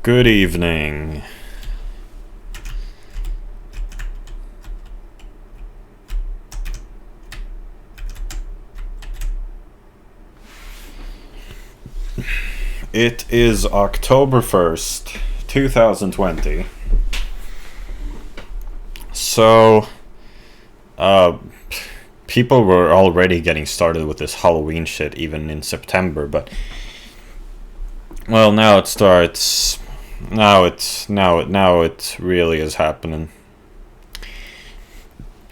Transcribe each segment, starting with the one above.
Good evening. It is October 1st, 2020. So, people were already getting started with this Halloween shit even in September, but well, now it starts. Now it really is happening.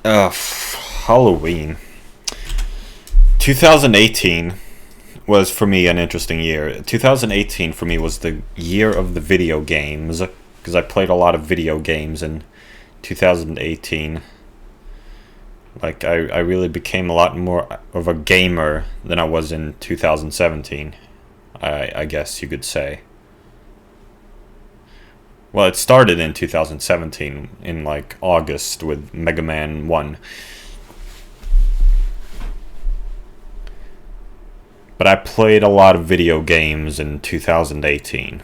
Halloween. 2018 was for me an interesting year. 2018 for me was the year of the video games, because I played a lot of video games in 2018. Like, I really became a lot more of a gamer than I was in 2017, I guess you could say. Well, it started in 2017, in like August, with Mega Man 1. But I played a lot of video games in 2018.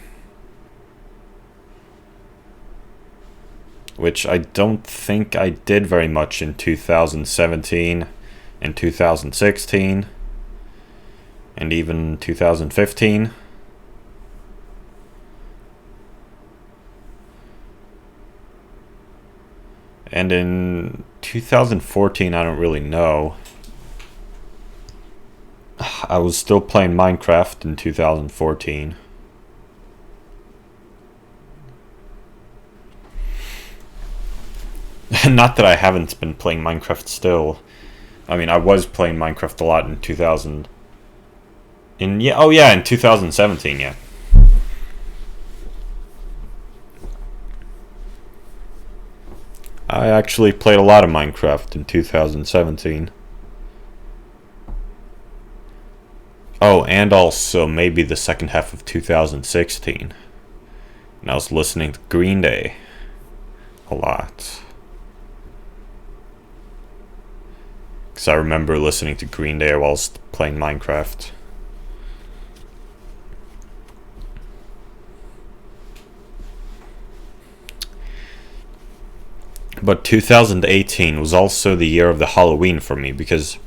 Which I don't think I did very much in 2017 and 2016 and even 2015. And in 2014, I don't really know. I was still playing Minecraft in 2014. Not that I haven't been playing Minecraft still. I mean, I was playing Minecraft a lot in 2000. In 2017, yeah. I actually played a lot of Minecraft in 2017. Oh, and also maybe the second half of 2016. And I was listening to Green Day a lot. Because I remember listening to Green Day whilst playing Minecraft. But 2018 was also the year of the Halloween for me, because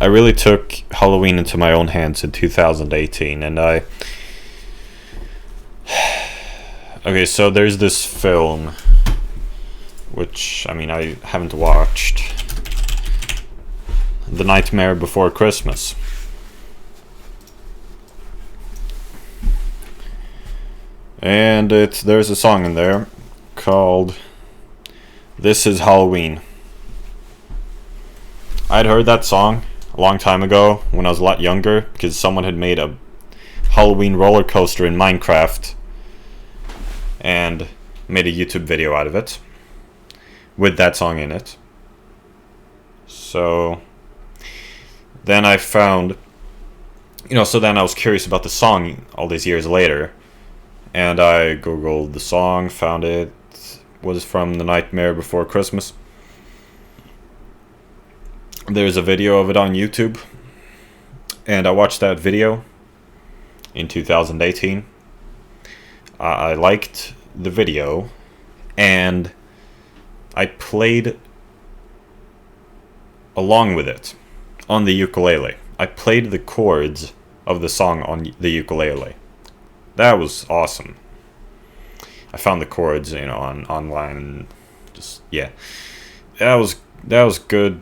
I really took Halloween into my own hands in 2018, and okay, so there's this film, which, I mean, I haven't watched. The Nightmare Before Christmas. And there's a song in there called This Is Halloween. I'd heard that song a long time ago when I was a lot younger, because someone had made a Halloween roller coaster in Minecraft and made a YouTube video out of it with that song in it. So then I found, so then I was curious about the song all these years later, and I googled the song, found it was from The Nightmare Before Christmas. There's a video of it on YouTube, and I watched that video in 2018. I liked the video, and I played along with it on the ukulele. I played the chords of the song on the ukulele. That was awesome. I found the chords, online, and just, yeah. That was good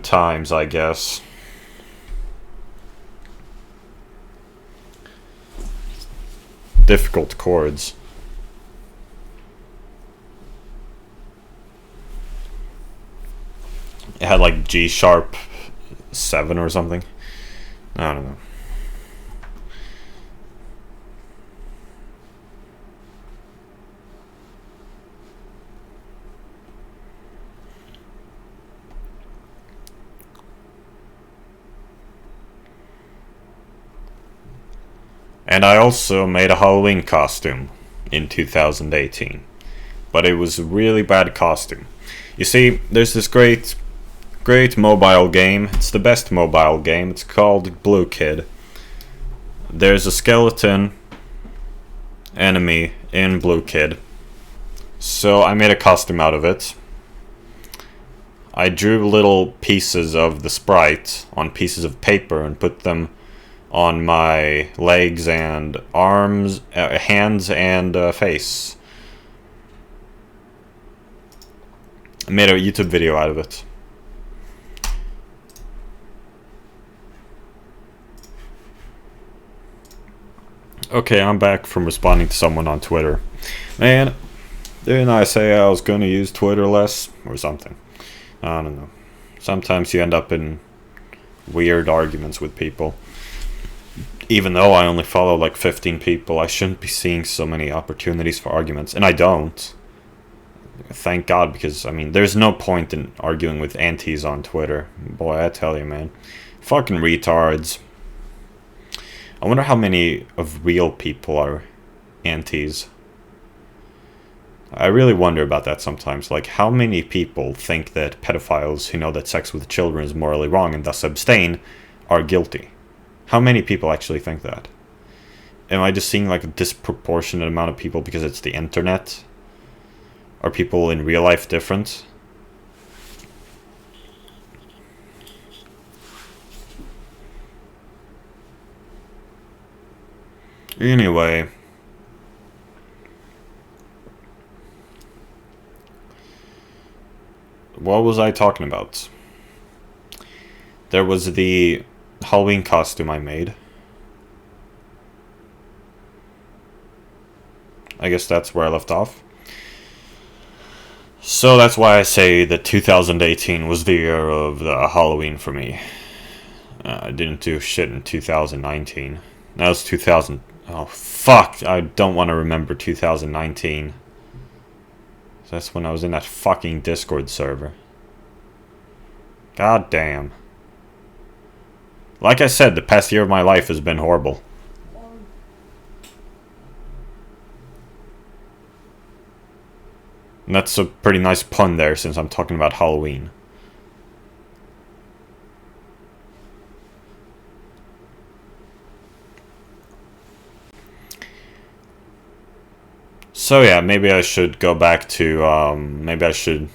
times, I guess. Difficult chords. It had like G sharp 7 or something. I don't know. And I also made a Halloween costume in 2018. But it was a really bad costume. You see, there's this great mobile game. It's the best mobile game. It's called Blue Kid. There's a skeleton enemy in Blue Kid. So I made a costume out of it. I drew little pieces of the sprite on pieces of paper and put them on my legs and arms, hands and face. I made a YouTube video out of it. Okay, I'm back from responding to someone on Twitter. Man, didn't I say I was going to use Twitter less? Or something. I don't know. Sometimes you end up in weird arguments with people. Even though I only follow like 15 people, I shouldn't be seeing so many opportunities for arguments. And I don't. Thank God, because, I mean, there's no point in arguing with antis on Twitter. Boy, I tell you, man. Fucking retards. I wonder how many of real people are antis. I really wonder about that sometimes. Like, how many people think that pedophiles who know that sex with children is morally wrong and thus abstain are guilty? How many people actually think that? Am I just seeing like a disproportionate amount of people because it's the internet? Are people in real life different? Anyway. What was I talking about? There was the Halloween costume I made. I guess that's where I left off. So that's why I say that 2018 was the year of the Halloween for me. I didn't do shit in 2019. That was 2000. Oh, fuck. I don't want to remember 2019. That's when I was in that fucking Discord server. God damn. Like I said, the past year of my life has been horrible. And that's a pretty nice pun there, since I'm talking about Halloween. So yeah, maybe I should go back to maybe I should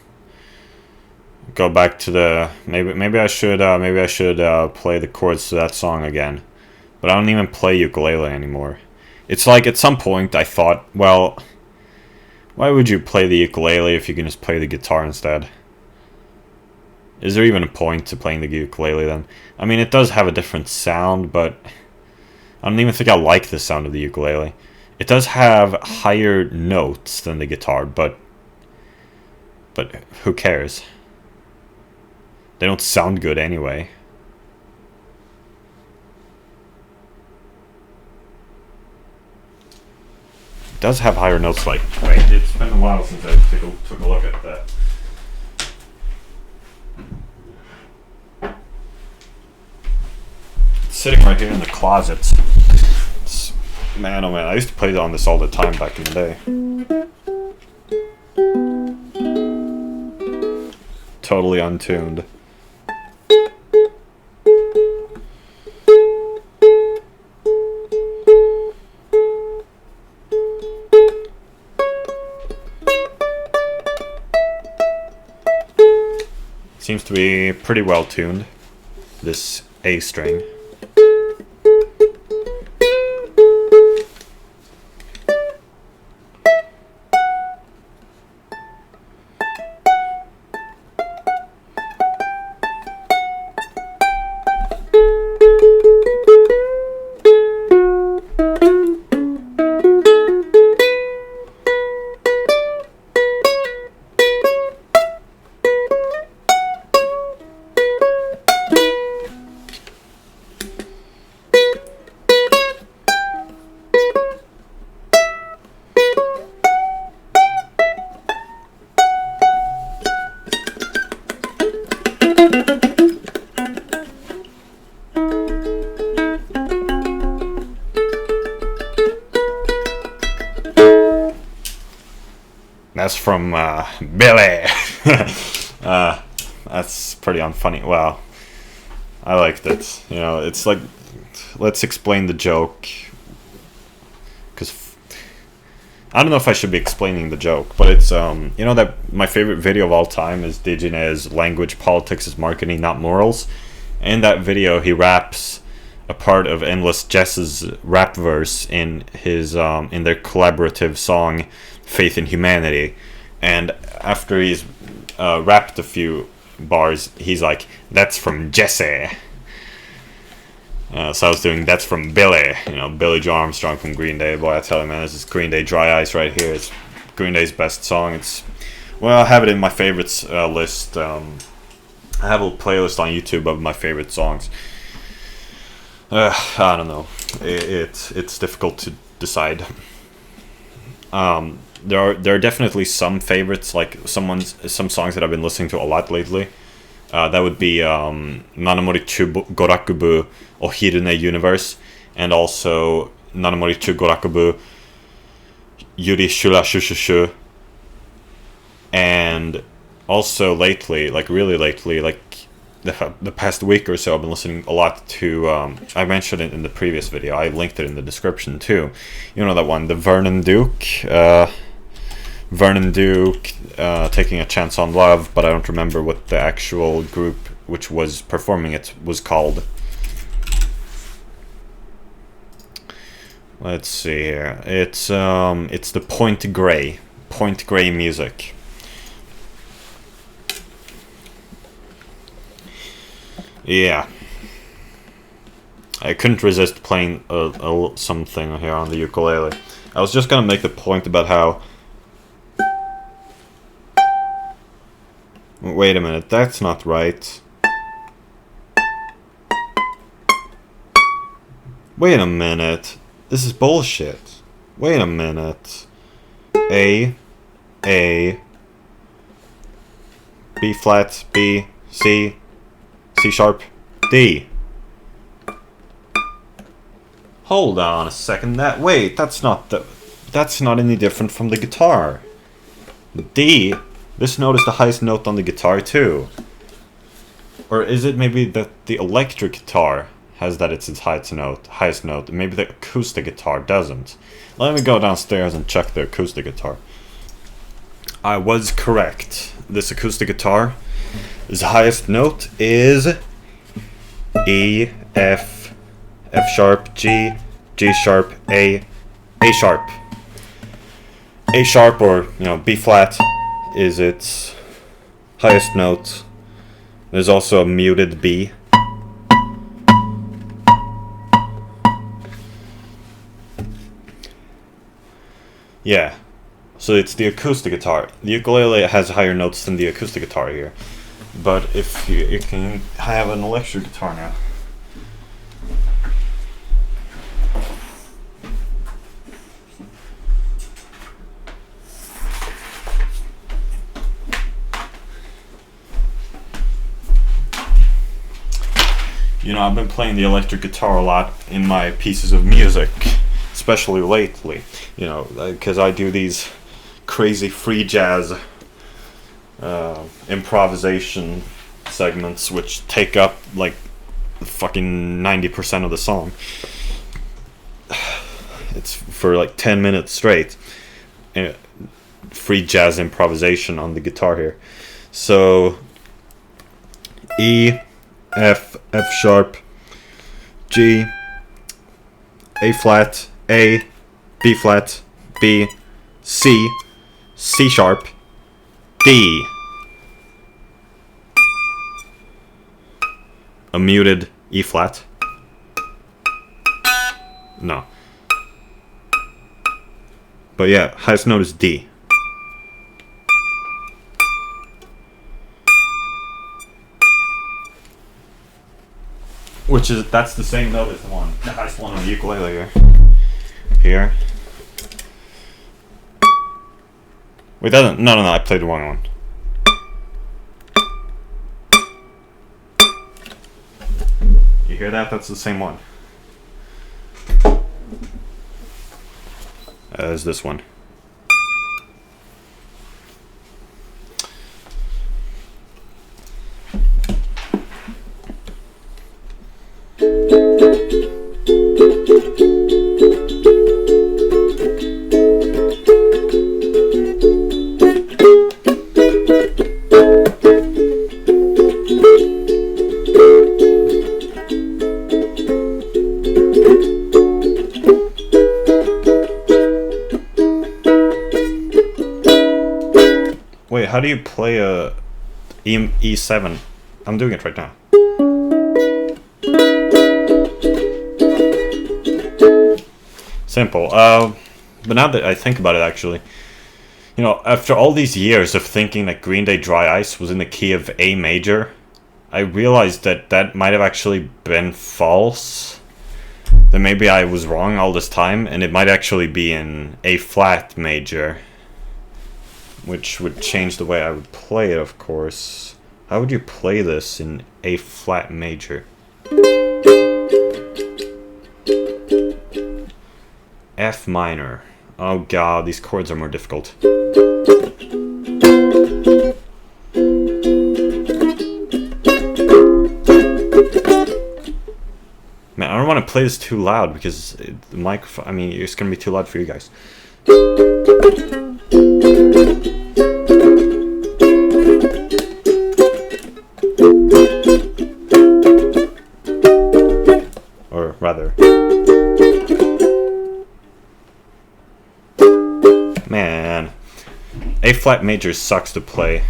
play the chords to that song again. But I don't even play ukulele anymore. It's like at some point I thought, well, why would you play the ukulele if you can just play the guitar instead? Is there even a point to playing the ukulele then? I mean, it does have a different sound, but I don't even think I like the sound of the ukulele. It does have higher notes than the guitar, but who cares? They don't sound good anyway. It does have higher notes, like... Wait, it's been a while since I took a look at that. It's sitting right here in the closet. Man, oh man, I used to play on this all the time back in the day. Totally untuned. Seems to be pretty well tuned, this A string. That's from Billy. That's pretty unfunny. Well, I liked it. You know, it's like, let's explain the joke. Because I don't know if I should be explaining the joke, but it's you know that my favorite video of all time is Digine's "Language, Politics is Marketing, Not Morals." In that video, he raps a part of Endless Jess's rap verse in his in their collaborative song "Faith in Humanity," and after he's rapped a few bars, he's like, "That's from Jesse." So I was doing "That's from Billy," Billy Joe Armstrong from Green Day. Boy, I tell you, man, this is Green Day "Dry Ice" right here. It's Green Day's best song. I have it in my favorites list. I have a playlist on YouTube of my favorite songs. I don't know. It's difficult to decide. There are definitely some favorites, like some songs that I've been listening to a lot lately. That would be Nanamori Chu Gorakubu Ohirune Universe, and also Nanamori Chu Gorakubu Yuri Shura Shushushu. And also lately, like really lately, like the past week or so, I've been listening a lot to, I mentioned it in the previous video, I linked it in the description too. You know that one, the Vernon Duke, Taking a Chance on Love, but I don't remember what the actual group which was performing it was called. Let's see here. It's the Point Grey music. Yeah. I couldn't resist playing something here on the ukulele. I was just gonna make the point about how... Wait a minute, that's not right. Wait a minute. This is bullshit. Wait a minute. A, B flat, B, C, C sharp, D. Hold on a second. That's not any different from the guitar. D. This note is the highest note on the guitar too. Or is it maybe that the electric guitar has that it's its highest note? Maybe the acoustic guitar doesn't. Let me go downstairs and check the acoustic guitar. I was correct. This acoustic guitar, its highest note is E, F, F sharp, G, G sharp, A sharp. A sharp, or B flat, is its highest note. There's also a muted B. Yeah, so it's the acoustic guitar. The ukulele has higher notes than the acoustic guitar here. But if you can have an electric guitar now. I've been playing the electric guitar a lot in my pieces of music, especially lately, because I do these crazy free jazz improvisation segments which take up like fucking 90% of the song. It's for like 10 minutes straight. Free jazz improvisation on the guitar here. So E, F, F sharp, G, A flat, A, B flat, B, C, C sharp, D. A muted E flat. No. But yeah, highest note is D. That's the same note as the highest one on the ukulele here. Here. Wait, doesn't. No, I played the wrong one. You hear that? That's the same one as this one. Wait, how do you play a E7? I'm doing it right now. Simple. But now that I think about it, actually, you know, after all these years of thinking that Green Day Dry Ice was in the key of A major, I realized that that might have actually been false. That maybe I was wrong all this time, and it might actually be in A flat major, which would change the way I would play it, of course. How would you play this in A flat major? F minor. Oh god, these chords are more difficult. Man, I don't want to play this too loud because the microphone, I mean, it's going to be too loud for you guys. Or rather. Man, A flat major sucks to play.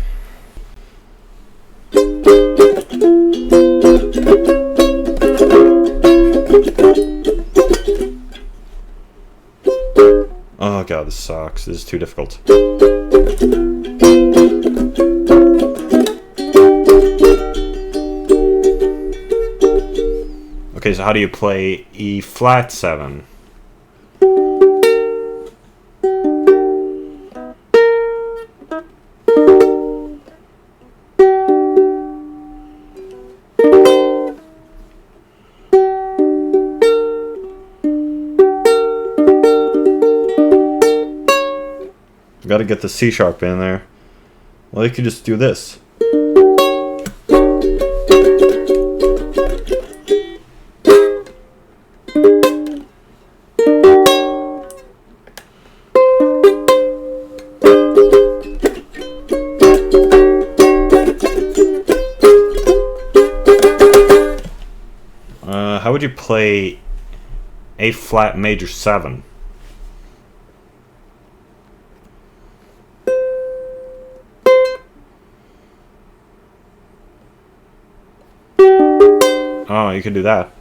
Oh god, this sucks. This is too difficult. Okay, so how do you play E flat 7? Gotta get the C sharp in there. Well, you could just do this. How would you play A flat major 7? Oh, you could do that.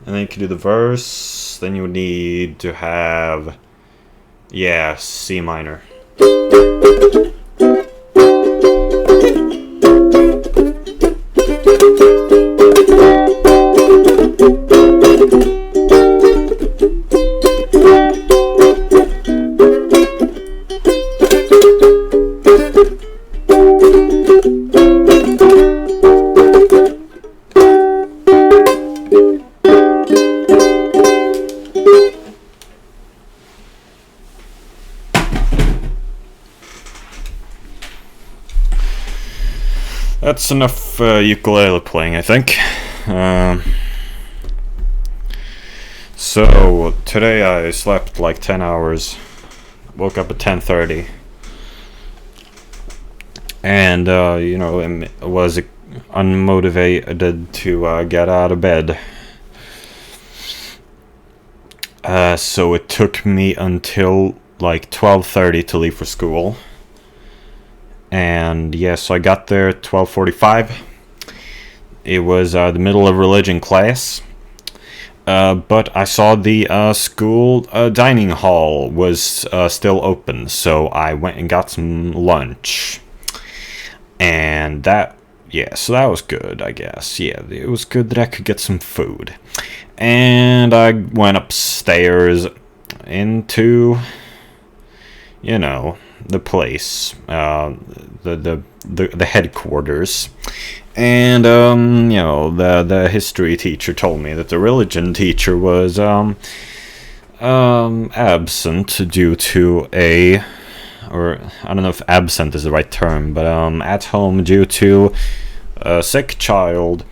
And then you could do the verse. Then you would need to have, yeah, C minor. That's enough ukulele playing, I think. So today I slept like 10 hours. Woke up at 10:30, and you know, was unmotivated to get out of bed. So it took me until like 12:30 to leave for school. And yeah, so I got there at 12:45. It was the middle of religion class. But I saw the school dining hall was still open, so I went and got some lunch. And that, yeah, so that was good, I guess. Yeah, it was good that I could get some food. And I went upstairs into, you know, the place, the headquarters, and you know, the history teacher told me that the religion teacher was absent due to or I don't know if absent is the right term, but at home due to A sick child.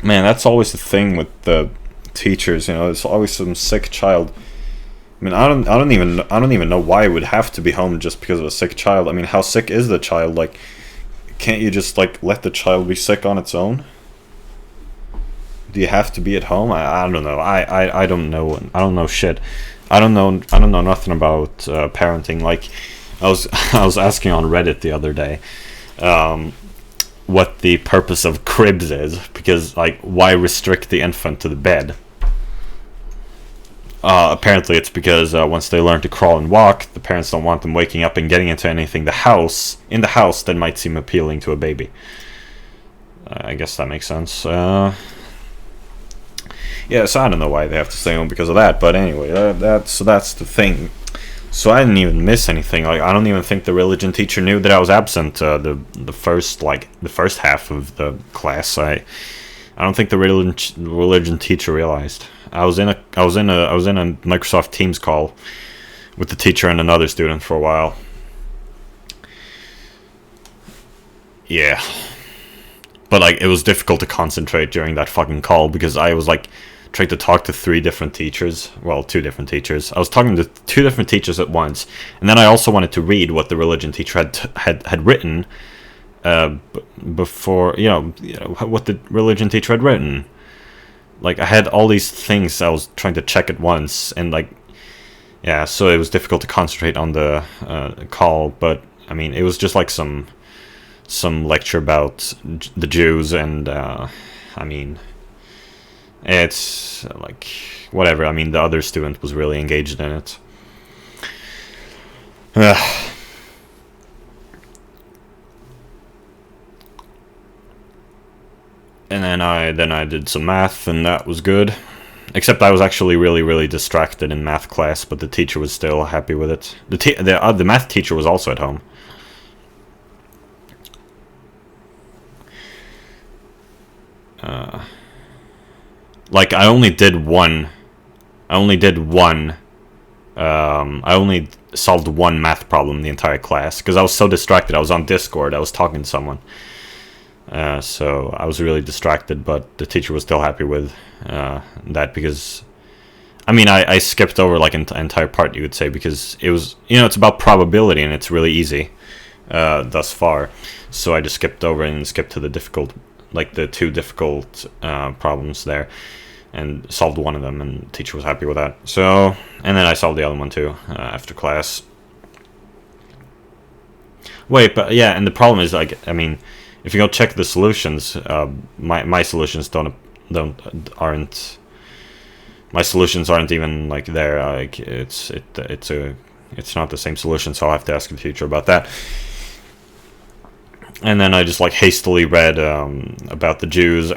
Man, that's always the thing with the teachers. You know, there's always some sick child. I mean, I don't even know why it would have to be home just because of a sick child. I mean, how sick is the child? Like, can't you just like let the child be sick on its own? Do you have to be at home? I don't know. I don't know. I don't know shit. I don't know nothing about parenting. Like, I was asking on Reddit the other day, what the purpose of cribs is, because like, why restrict the infant to the bed? Apparently it's because once they learn to crawl and walk, the parents don't want them waking up and getting into anything in the house that might seem appealing to a baby. I guess that makes sense. Yeah, so I don't know why they have to stay home because of that, but anyway, that's the thing. So I didn't even miss anything. Like, I don't even think the religion teacher knew that I was absent the first half of the class. I don't think the religion teacher realized. I was in a Microsoft Teams call with the teacher and another student for a while. Yeah. But like, it was difficult to concentrate during that fucking call because I was like trying to talk to two different teachers. I was talking to two different teachers at once, and then I also wanted to read what the religion teacher had written before, you know what the religion teacher had written. Like, I had all these things I was trying to check at once, and like, yeah, so it was difficult to concentrate on the call. But I mean, it was just like some lecture about the Jews, and I mean, it's like whatever. I mean, the other student was really engaged in it. And then I did some math, and that was good. Except I was actually really, really distracted in math class, but the teacher was still happy with it. The math teacher was also at home. Like, I only solved one math problem the entire class, because I was so distracted. I was on Discord, I was talking to someone. So I was really distracted, but the teacher was still happy with that, because I mean, I skipped over like an entire part, you would say, because it was, it's about probability, and it's really easy thus far. So I just skipped over and skipped to the two difficult problems there, and solved one of them, and the teacher was happy with that. So, and then I solved the other one too after class. Wait, but yeah, and the problem is, like, I mean, if you go check the solutions, my solutions aren't. My solutions aren't even like there. Like, it's not the same solution, so I'll have to ask the teacher about that. And then I just like hastily read about the Jews,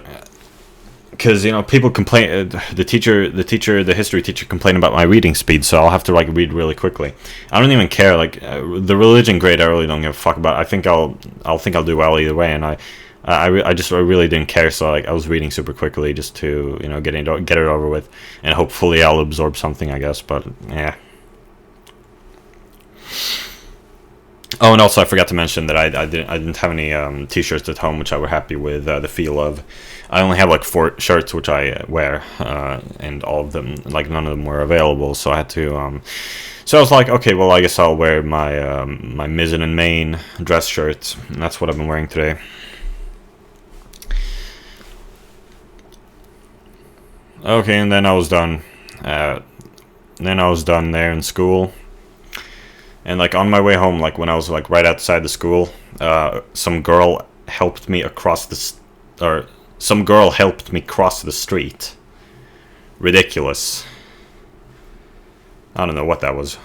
because people complain. The history teacher complained about my reading speed, so I'll have to like read really quickly. I don't even care. Like, the religion grade, I really don't give a fuck about. I think I'll do well either way, and I really didn't care. So like, I was reading super quickly just to get it over with, and hopefully I'll absorb something, I guess. But yeah. Oh, and also I forgot to mention that I didn't have any t-shirts at home, which I were happy with the feel of. I only have like 4 shirts which I wear, and all of them, like, none of them were available, so I had to. So I was like, okay, well, I guess I'll wear my my Mizzen and Main dress shirt, and that's what I've been wearing today. Okay, and then I was done. There in school. And like, on my way home, like when I was like right outside the school, some girl helped me cross the street. Ridiculous. I don't know what that was.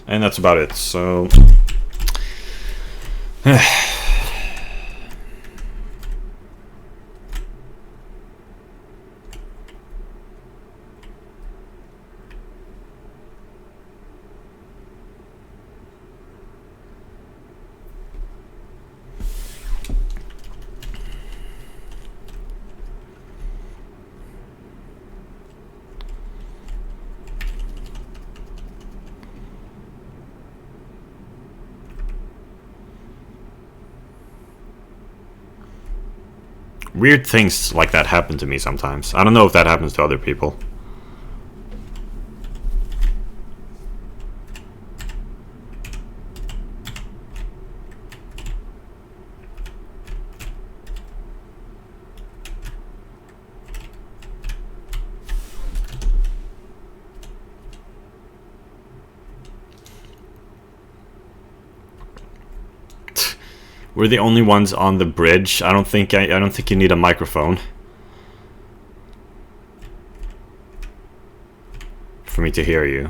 And that's about it, so. Weird things like that happen to me sometimes. I don't know if that happens to other people. We're the only ones on the bridge. I don't think you need a microphone for me to hear you.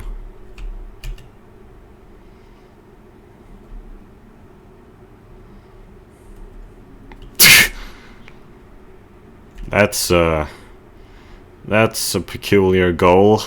That's a peculiar goal.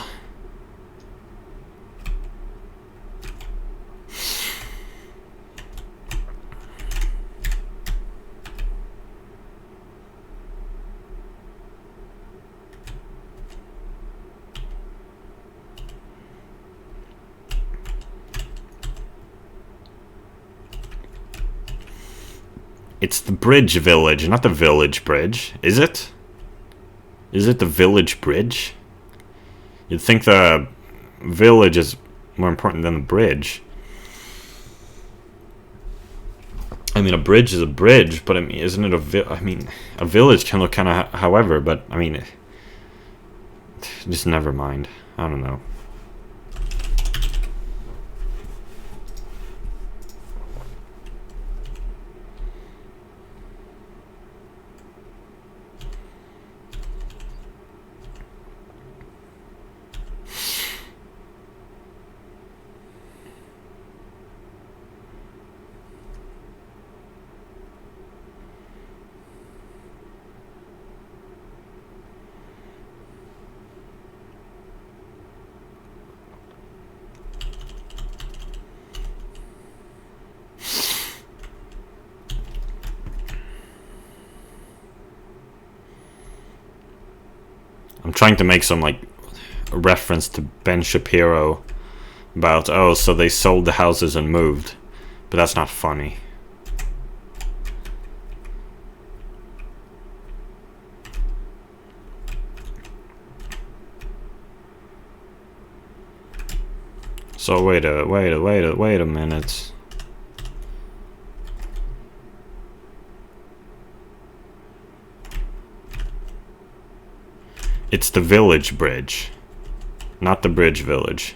It's the bridge village, not the village bridge. Is it? Is it the village bridge? You'd think the village is more important than the bridge. I mean, a bridge is a bridge, but I mean, isn't it a village can look kind of however, but I mean, just never mind. I don't know. I'm trying to make some like reference to Ben Shapiro about, oh, so they sold the houses and moved, but that's not funny. So wait a minute. It's the village bridge, not the bridge village.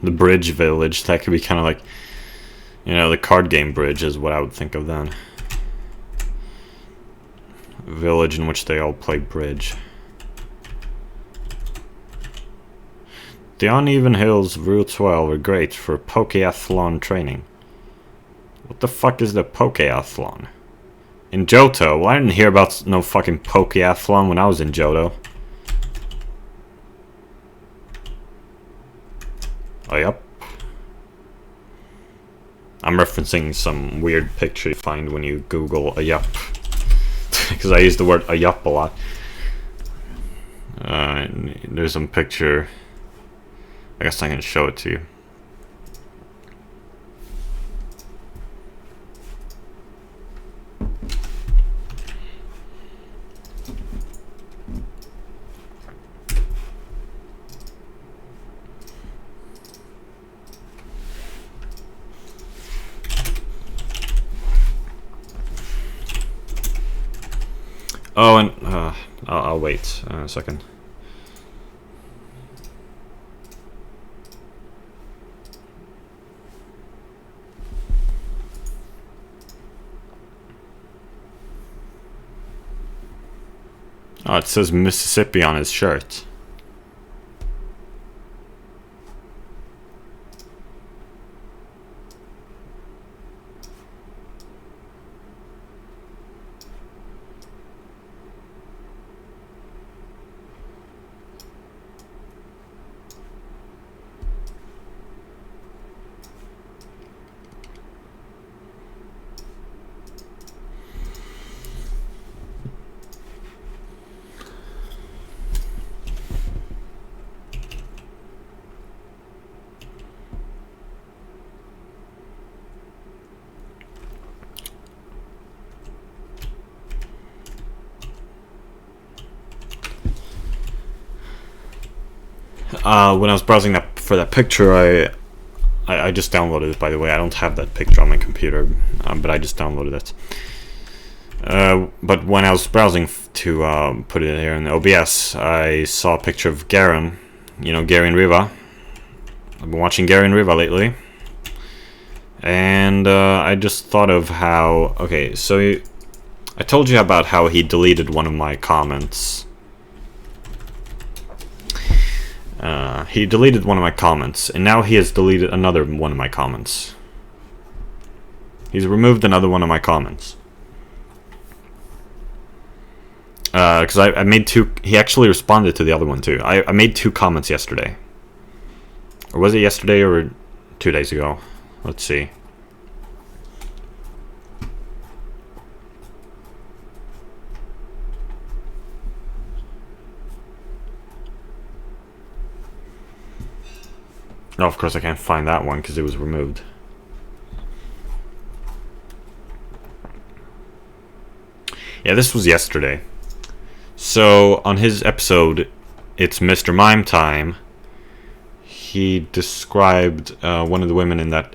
The bridge village, that could be kind of like, you know, the card game bridge is what I would think of then. A village in which they all play bridge. The uneven hills of Route 12 are great for Pokéathlon training. What the fuck is the Pokéathlon? In Johto? Well, I didn't hear about no fucking Pokéathlon when I was in Johto. Oh, yep. I'm referencing some weird picture you find when you Google a yup. Because I use the word a yup a lot. There's some picture. I guess I can show it to you. Oh, and I'll wait a second. Oh, it says Mississippi on his shirt. when I was browsing for that picture, I just downloaded it, by the way. I don't have that picture on my computer, but I just downloaded it. But when I was browsing to put it here in OBS, I saw a picture of Garen. You know, Garen Riva. I've been watching Garen Riva lately. And I just thought of how... Okay, so I told you about how he deleted one of my comments. He deleted one of my comments, and now he has deleted another one of my comments. He's removed another one of my comments. Because I made two... He actually responded to the other one, too. I made 2 comments yesterday. Or was it yesterday or 2 days ago? Let's see. No, of course I can't find that one because it was removed. Yeah, this was yesterday. So, on his episode, It's Mr. Mime Time, he described one of the women in that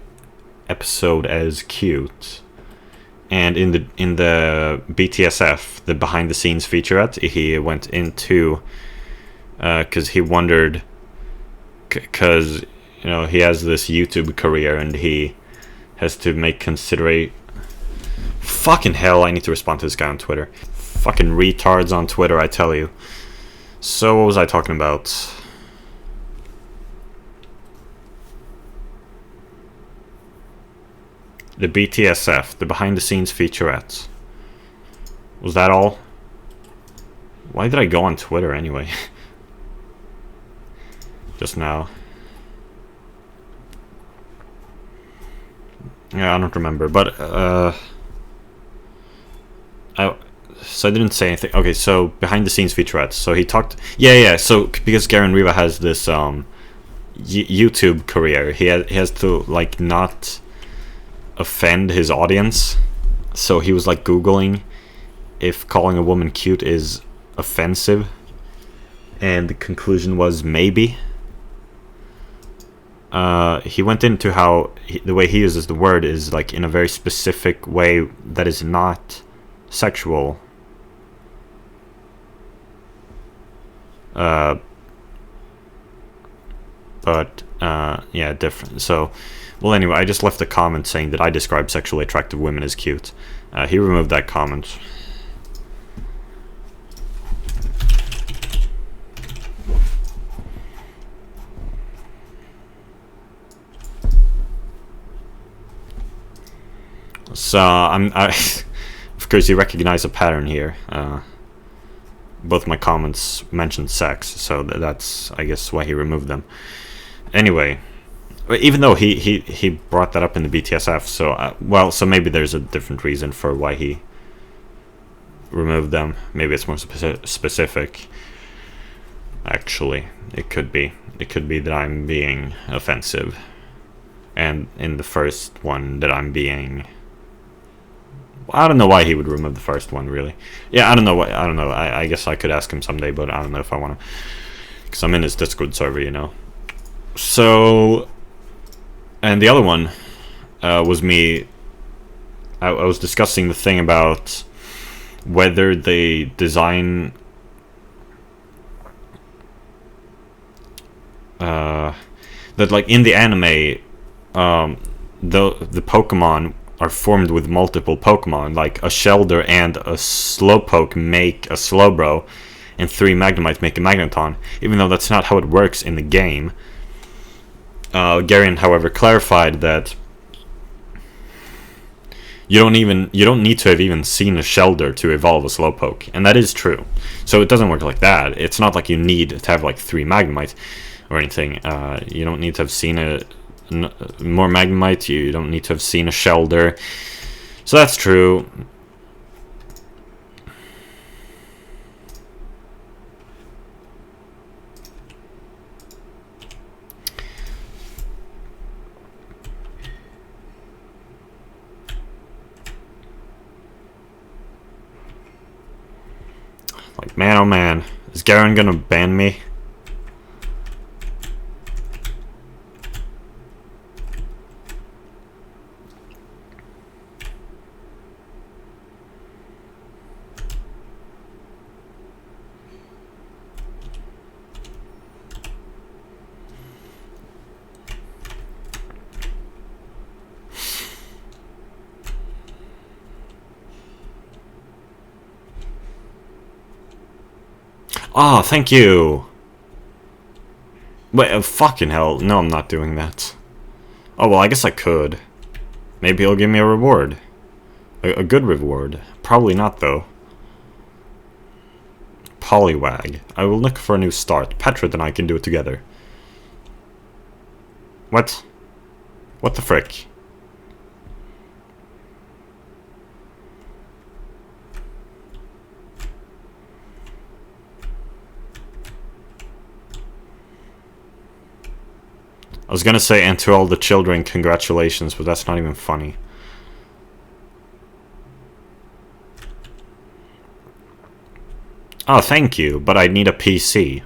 episode as cute. And in the BTSF, the behind the scenes featurette, he went into... because he wondered... Because... You know, he has this YouTube career and he has to make considerate... Fucking hell, I need to respond to this guy on Twitter. Fucking retards on Twitter, I tell you. So, what was I talking about? The BTSF, the behind the scenes featurette. Was that all? Why did I go on Twitter anyway? Just now. Yeah, I don't remember, but so I didn't say anything. Okay, so behind the scenes featurettes. So he talked. Yeah. So because Garen Riva has this YouTube career, he has to like not offend his audience. So he was like Googling if calling a woman cute is offensive, and the conclusion was maybe. He went into how the way he uses the word is like in a very specific way that is not sexual. Yeah, different. So, well, anyway, I just left a comment saying that I describe sexually attractive women as cute. He removed that comment. So of course you recognize a pattern here. Both my comments mentioned sex, so that's I guess why he removed them. Anyway, even though he brought that up in the BTSF, so well, so maybe there's a different reason for why he removed them. Maybe it's more specific. Actually, it could be that I'm being offensive, and in the first one that I'm being. I don't know why he would remove the first one, really. Yeah, I don't know. I guess I could ask him someday, but I don't know if I want to. Because I'm in his Discord server, you know. So... And the other one was me... I was discussing the thing about whether they design... that, like, in the anime, the Pokémon... are formed with multiple Pokemon, like a Shelder and a Slowpoke make a Slowbro, and 3 Magnemite make a Magneton, even though that's not how it works in the game. Garion, however, clarified that you don't need to have even seen a Shelder to evolve a Slowpoke, and that is true. So it doesn't work like that. It's not like you need to have like 3 Magnemite or anything. You don't need to have seen more Magnemite, you don't need to have seen a Shelder. So that's true. Like, man, oh man, is Garen gonna ban me? Ah, thank you. Wait, fucking hell. No, I'm not doing that. Oh, well, I guess I could. Maybe he'll give me a reward. A good reward. Probably not, though. Poliwag. I will look for a new start. Petra and I can do it together. What? What the frick? I was gonna say, and to all the children, congratulations, but that's not even funny. Oh, thank you, but I need a PC.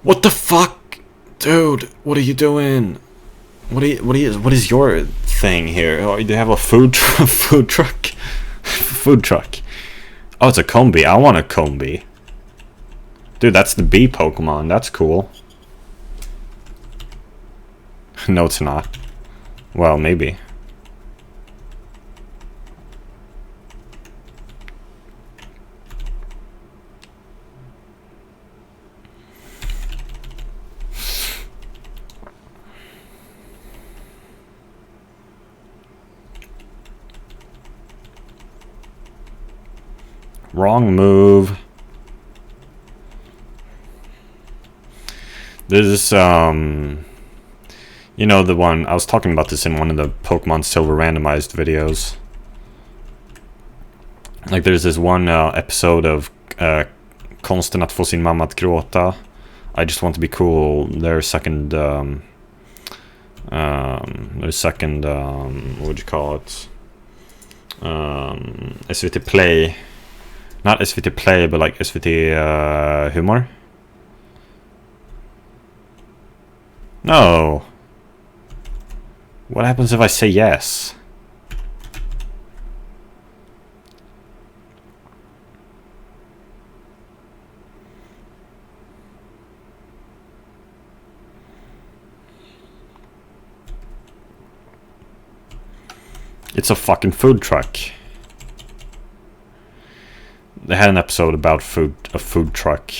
What the fuck? Dude, what are you doing? What is your thing here? Oh, do you have a food truck? Food truck. Oh, it's a Combi. I want a Combi. Dude, that's the bee Pokemon. That's cool. No, it's not. Well, maybe. Wrong move. There's this, you know, the one, I was talking about this in one of the Pokemon Silver randomized videos. Like, there's this one episode of Konsten att få sin mamma att gråta. I Just Want to Be Cool. Their second, what would you call it? SVT Play. Not SVT Play, but like SVT Humor. No. What happens if I say yes? It's a fucking food truck. They had an episode about a food truck.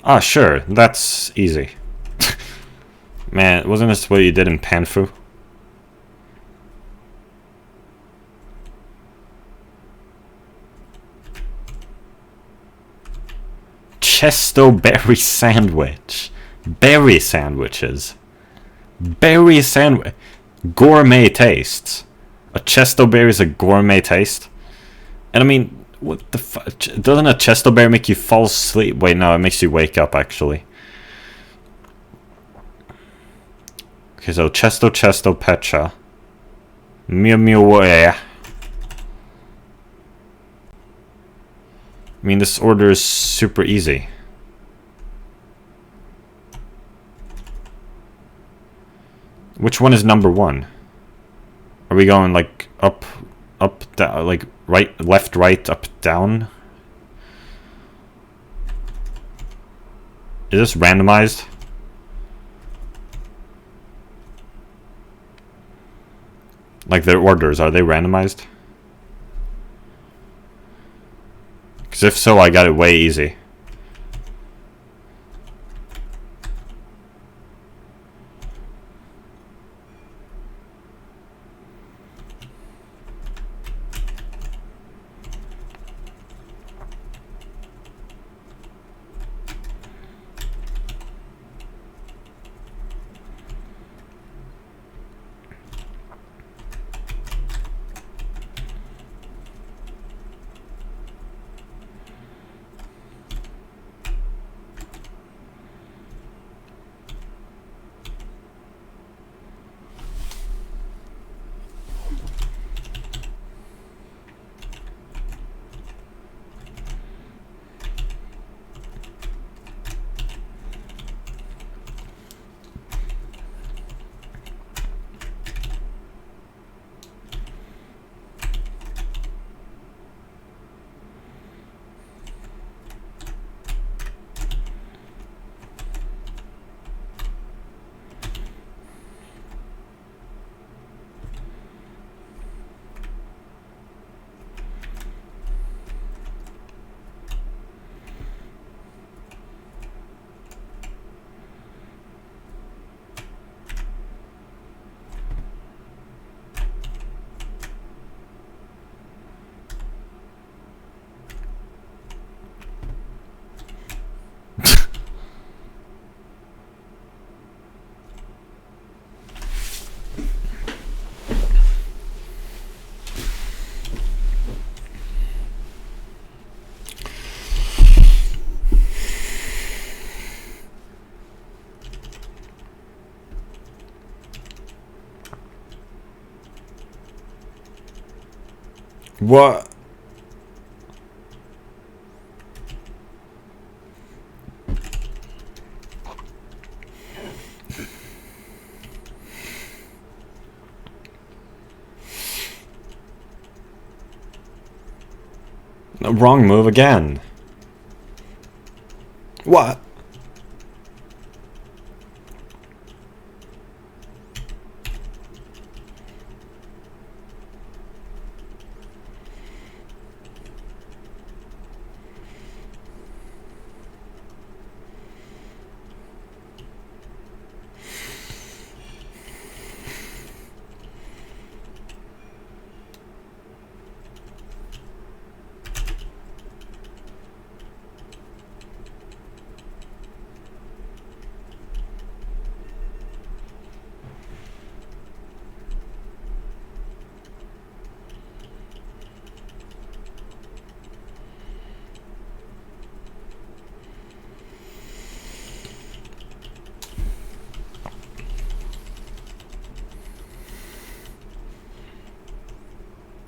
Ah, sure, that's easy. Man, wasn't this what you did in Panfu? Chesto berry sandwich. Berry sandwiches. Berry sandwich. Gourmet tastes. A Chesto berry is a gourmet taste? And I mean, what the fuck? Doesn't a Chesto berry make you fall asleep? Wait, no, it makes you wake up, actually. Okay, so Chesto Pecha. Mew Mew. I mean, this order is super easy. Which one is number one? Are we going like up, down, like right, left, right, up, down? Is this randomized? Like their orders, are they randomized? Because if so, I got it way easy. What? Wrong move again. What?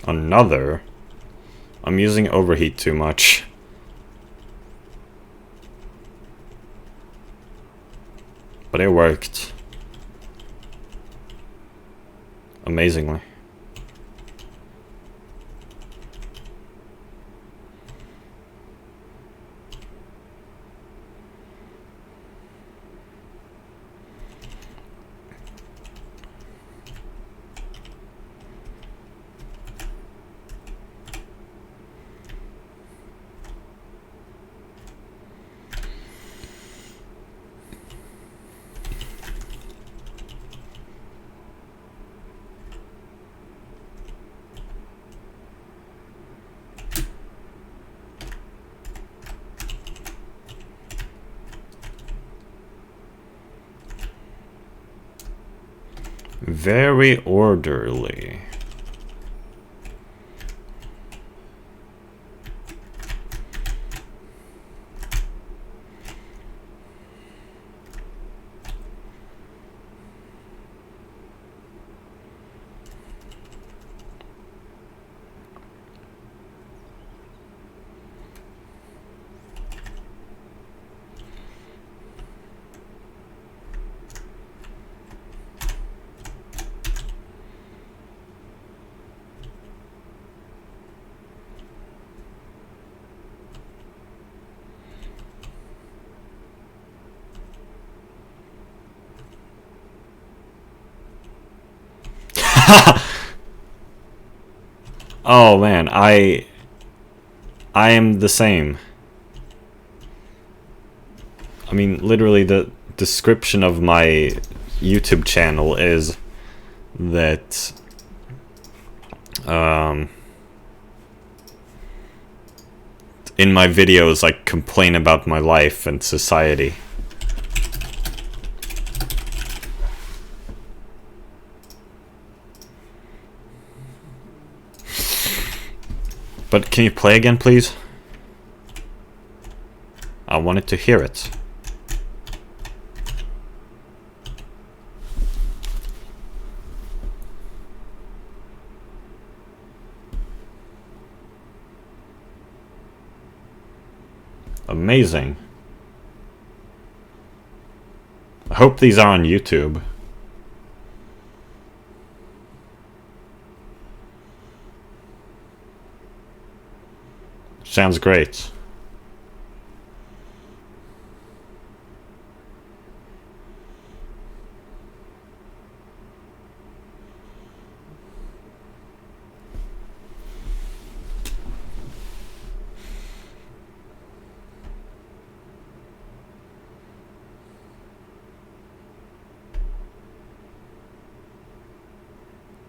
Another? I'm using overheat too much. But it worked. Amazingly. Very orderly. Oh man, I am the same. I mean, literally the description of my YouTube channel is that in my videos I complain about my life and society. But can you play again, please? I wanted to hear it. Amazing. I hope these are on YouTube. Sounds great.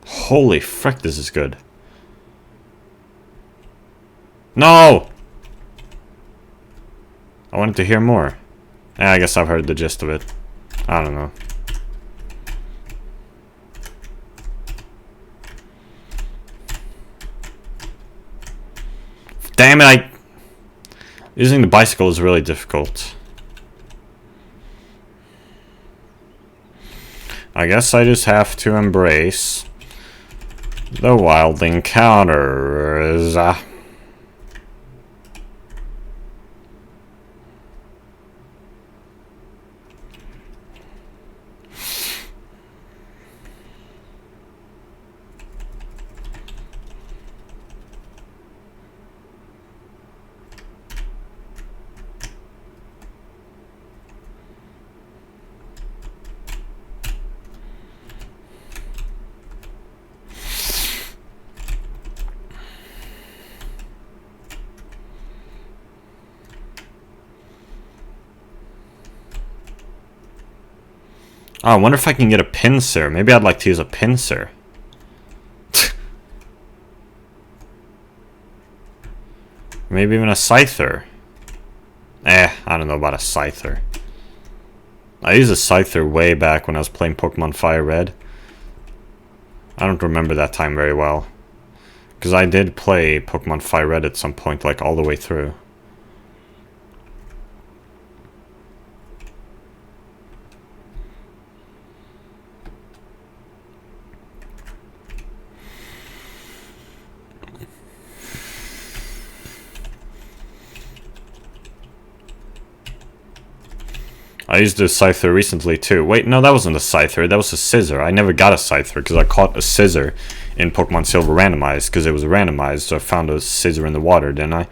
Holy frick, this is good. No! I wanted to hear more. I guess I've heard the gist of it. I don't know. Damn it, using the bicycle is really difficult. I guess I just have to embrace The Wild Encounters. Oh, I wonder if I can get a Pincer. Maybe I'd like to use a Pincer. Maybe even a Scyther. I don't know about a Scyther. I used a Scyther way back when I was playing Pokemon Fire Red. I don't remember that time very well. Because I did play Pokemon Fire Red at some point, like all the way through. I used a Scyther recently too. Wait, no, that wasn't a Scyther. That was a Scissor. I never got a Scyther because I caught a Scissor in Pokemon Silver Randomized because it was randomized. So I found a Scissor in the water, didn't I?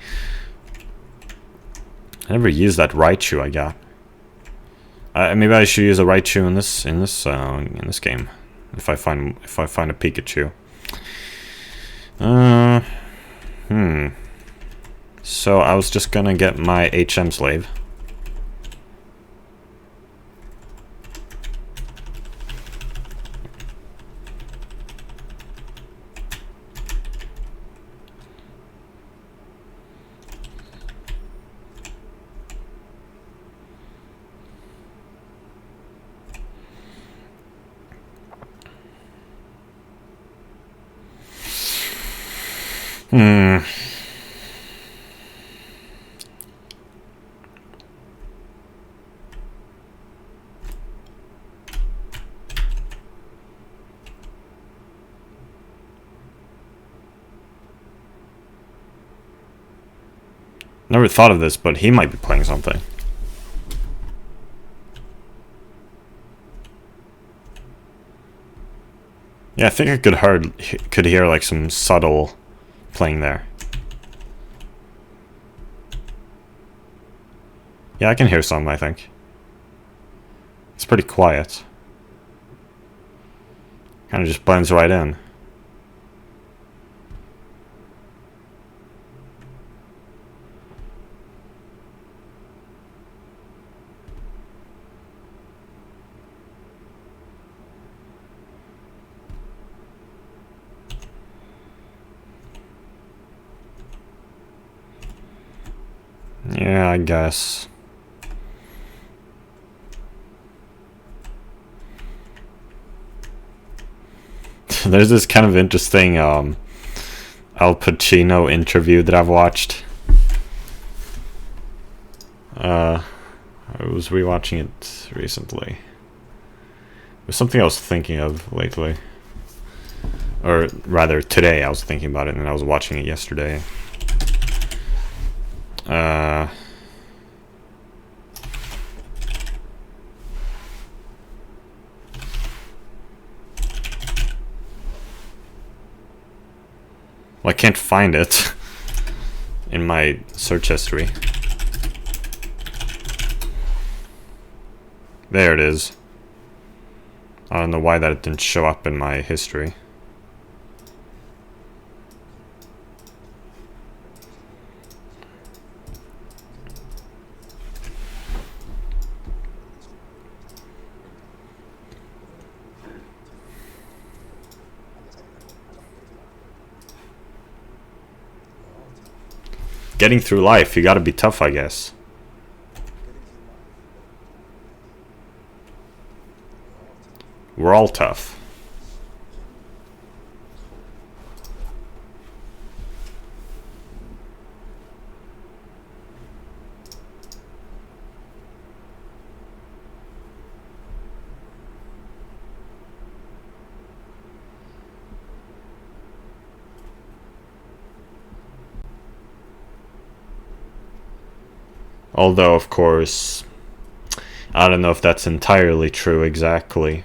I never used that Raichu I got. Maybe I should use a Raichu in this game if I find a Pikachu. So I was just gonna get my HM slave. Never thought of this, but he might be playing something. Yeah, I think I could hear like some subtle playing there. Yeah, I can hear some, I think. It's pretty quiet. Kind of just blends right in. Yeah, I guess. There's this kind of interesting Al Pacino interview that I've watched. I was rewatching it recently. It was something I was thinking of lately. Or rather, today I was thinking about it and I was watching it yesterday. Well, I can't find it in my search history. There it is. I don't know why that didn't show up in my history. Getting through life, you gotta be tough, I guess. We're all tough. Although, of course, I don't know if that's entirely true exactly.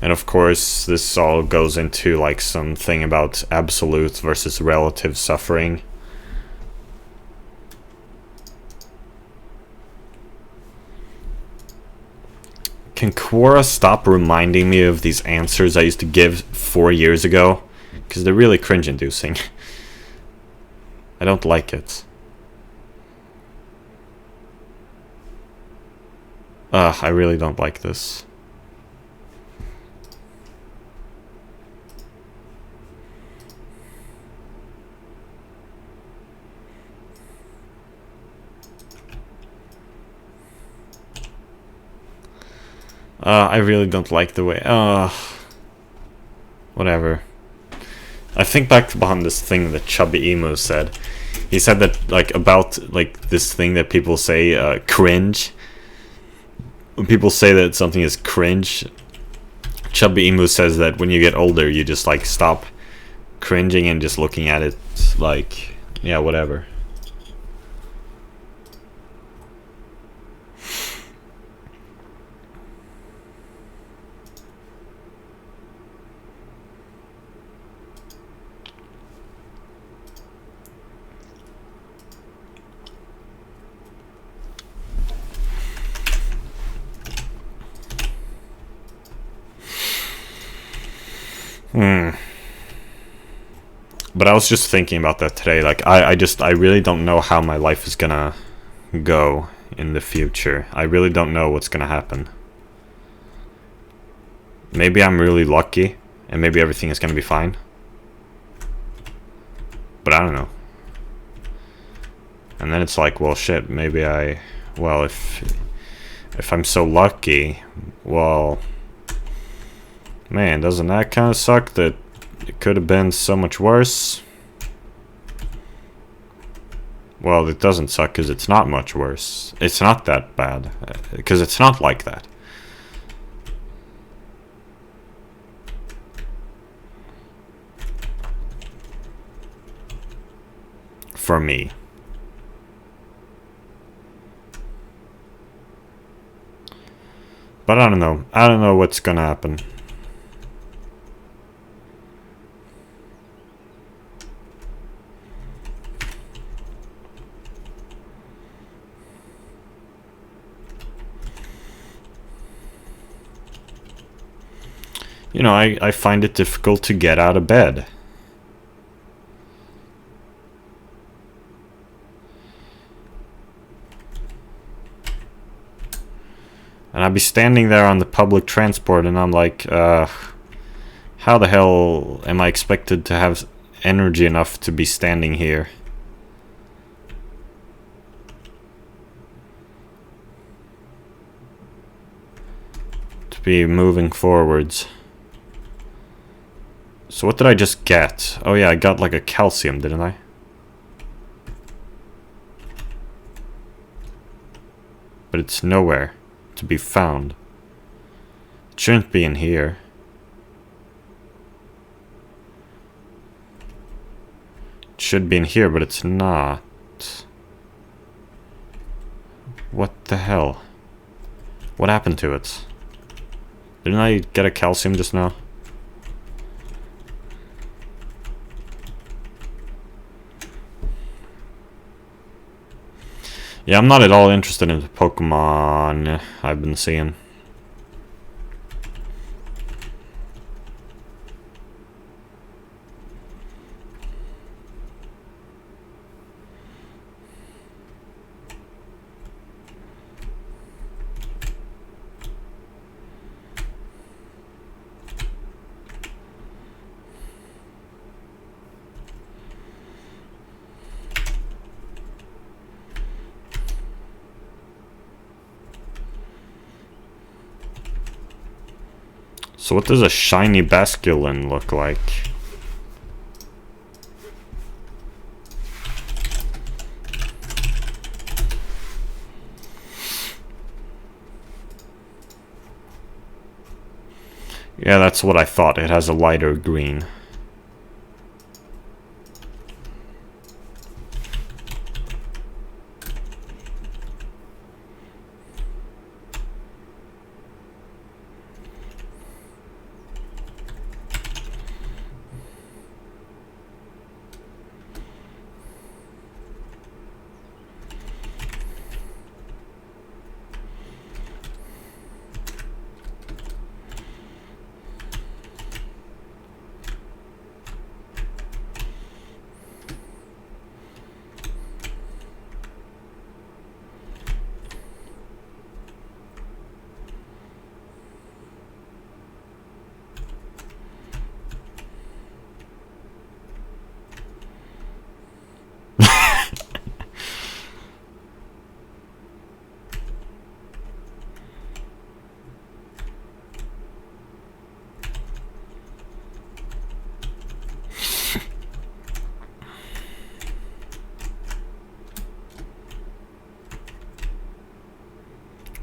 And of course, this all goes into like something about absolute versus relative suffering. Can Quora stop reminding me of these answers I used to give 4 years ago? Because they're really cringe-inducing. I don't like it. I really don't like this. I really don't like the way... whatever. I think back upon this thing that Chubby Emo said. He said that, like, about, like, this thing that people say, cringe. When people say that something is cringe, Chubby Emo says that when you get older, you just, like, stop cringing and just looking at it, like, yeah, whatever. But I was just thinking about that today. Like, I really don't know how my life is gonna go in the future. I really don't know what's gonna happen. Maybe I'm really lucky, and maybe everything is gonna be fine. But I don't know. And then it's like, well, shit, maybe well, if I'm so lucky, well, man, doesn't that kind of suck that it could have been so much worse? Well, it doesn't suck because it's not much worse. It's not that bad, because it's not like that. For me. But I don't know. I don't know what's gonna happen. You know, I find it difficult to get out of bed. And I'd be standing there on the public transport and I'm like, how the hell am I expected to have energy enough to be standing here? To be moving forwards. So what did I just get? Oh yeah, I got like a calcium, didn't I? But it's nowhere to be found. It shouldn't be in here. It should be in here, but it's not. What the hell? What happened to it? Didn't I get a calcium just now? Yeah, I'm not at all interested in the Pokémon I've been seeing. So what does a shiny basculin look like? Yeah, that's what I thought. It has a lighter green.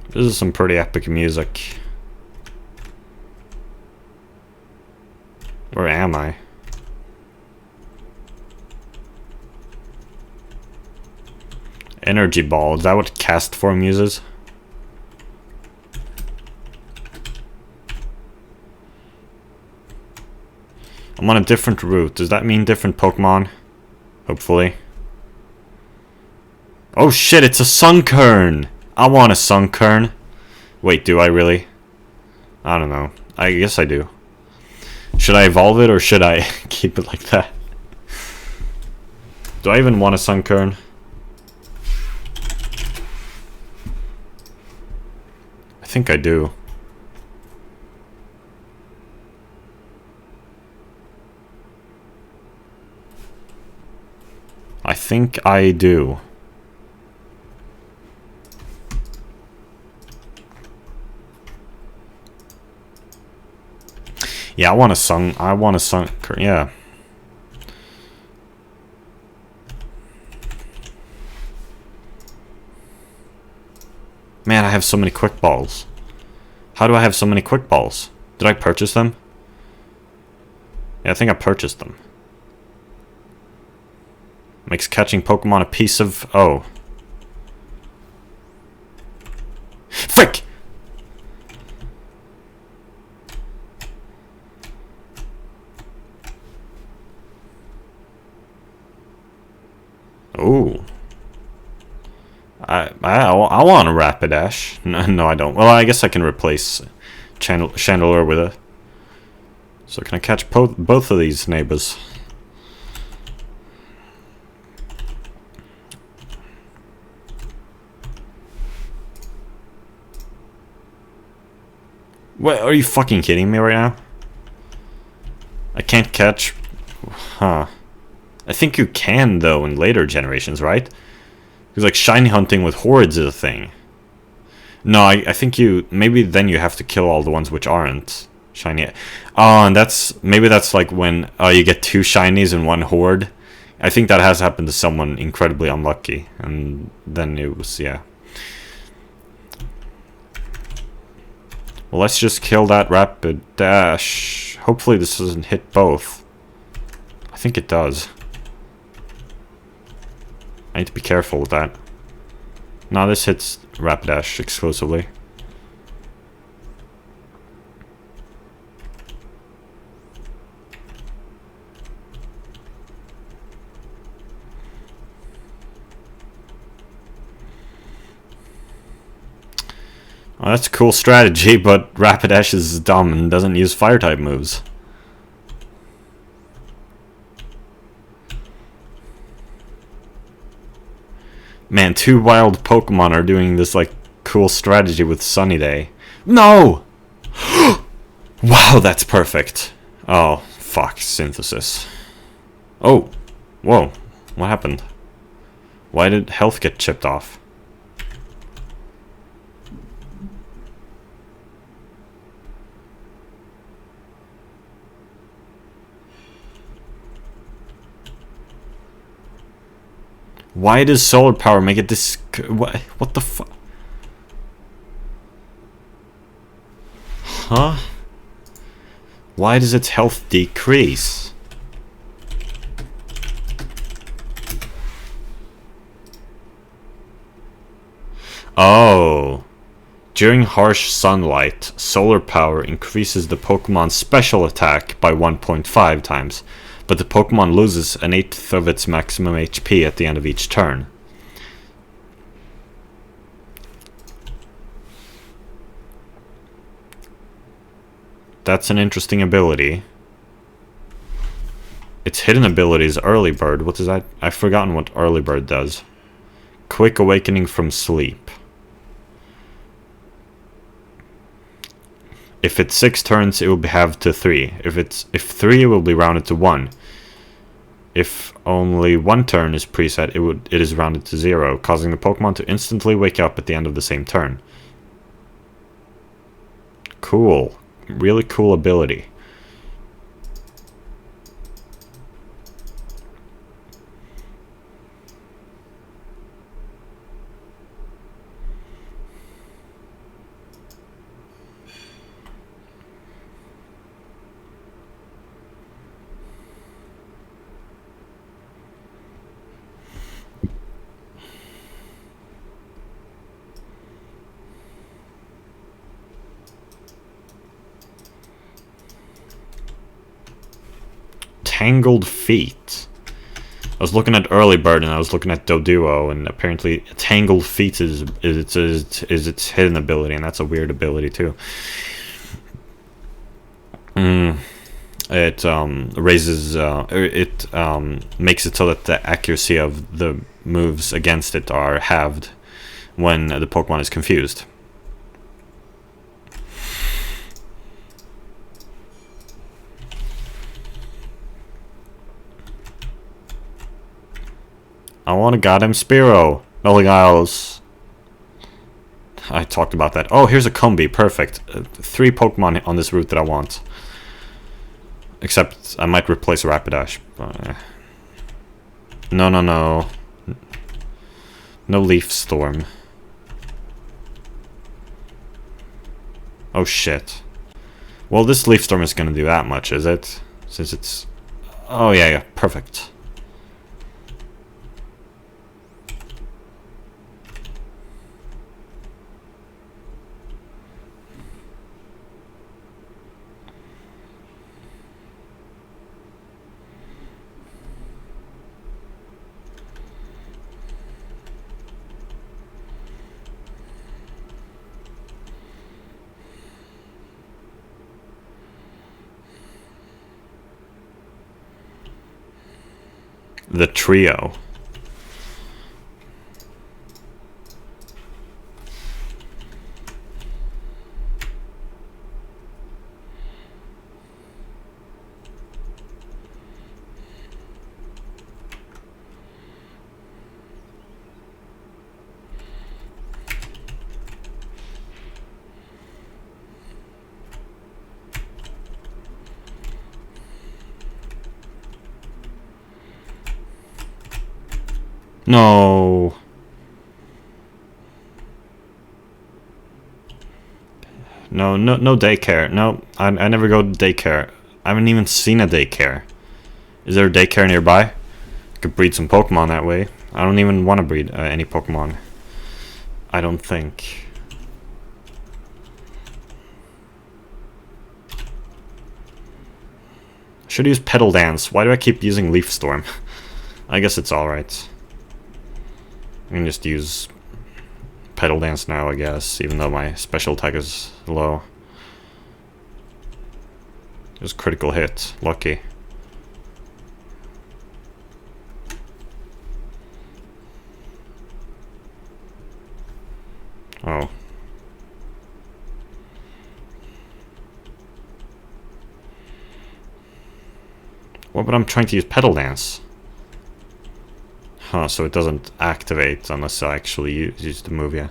This is some pretty epic music. Where am I? Energy ball. Is that what cast form uses? I'm on a different route. Does that mean different Pokemon? Hopefully. Oh shit, it's a Sunkern! I want a Sunkern. Wait, do I really? I don't know. I guess I do. Should I evolve it or should I keep it like that? Do I even want a Sunkern? I think I do. I think I do. Yeah, I want a Sunkern, yeah. Man, I have so many quick balls. How do I have so many quick balls? Did I purchase them? Yeah, I think I purchased them. Makes catching Pokemon a piece of... Oh. Frick! Ooh. I want a Rapidash. No, I don't. Well, I guess I can replace Chandelure with it. So can I catch both of these neighbors? What, are you fucking kidding me right now? I can't catch... Huh. I think you can, though, in later generations, right? Because, like, shiny hunting with hordes is a thing. No, I think you... Maybe then you have to kill all the ones which aren't shiny. Oh, and that's... Maybe that's, like, when you get 2 shinies in 1 horde. I think that has happened to someone incredibly unlucky. And then it was... Yeah. Well, let's just kill that Rapidash. Hopefully this doesn't hit both. I think it does. I need to be careful with that. No, this hits Rapidash exclusively. Well, that's a cool strategy, but Rapidash is dumb and doesn't use Fire-type moves. Man, 2 wild Pokemon are doing this, like, cool strategy with Sunny Day. No! Wow, that's perfect. Oh, fuck, Synthesis. Oh, whoa, what happened? Why did health get chipped off? Why does solar power make it this... What the fuck? Huh? Why does its health decrease? Oh. During harsh sunlight, solar power increases the Pokemon's special attack by 1.5 times. But the Pokemon loses 1/8 of its maximum HP at the end of each turn. That's an interesting ability. Its hidden ability is Early Bird. What does that... I've forgotten what Early Bird does. Quick Awakening from Sleep. If it's 6 turns, it will be halved to 3. If 3, it will be rounded to 1. If only 1 turn is preset, it is rounded to 0, causing the Pokemon to instantly wake up at the end of the same turn. Cool. Really cool ability. Tangled Feet. I was looking at Early Bird and I was looking at Doduo, and apparently Tangled Feet is its hidden ability, and that's a weird ability too. It raises, it makes it so that the accuracy of the moves against it are halved when the Pokemon is confused. I want a goddamn Spearow. Nothing else. I talked about that. Oh, here's a Combi. Perfect. 3 Pokemon on this route that I want. Except I might replace Rapidash. No. No Leaf Storm. Oh shit. Well, this Leaf Storm is gonna do that much, is it? Since it's... Oh yeah, perfect. The trio. No. No daycare. No, I never go to daycare. I haven't even seen a daycare. Is there a daycare nearby? I could breed some Pokemon that way. I don't even want to breed any Pokemon. I don't think. I should use Petal Dance. Why do I keep using Leaf Storm? I guess it's alright. I can just use Petal Dance now, I guess, even though my special attack is low. Just critical hit. Lucky. Oh. What, but I'm trying to use Petal Dance. Huh, so it doesn't activate unless I actually use the move, yeah.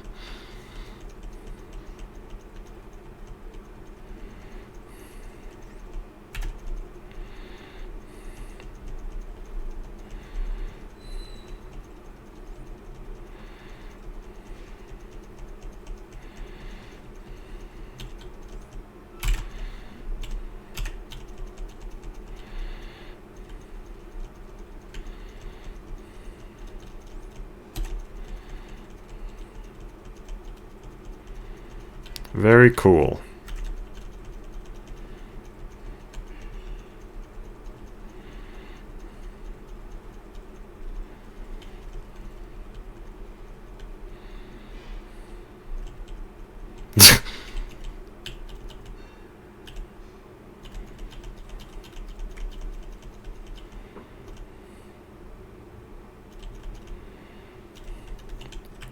Very cool.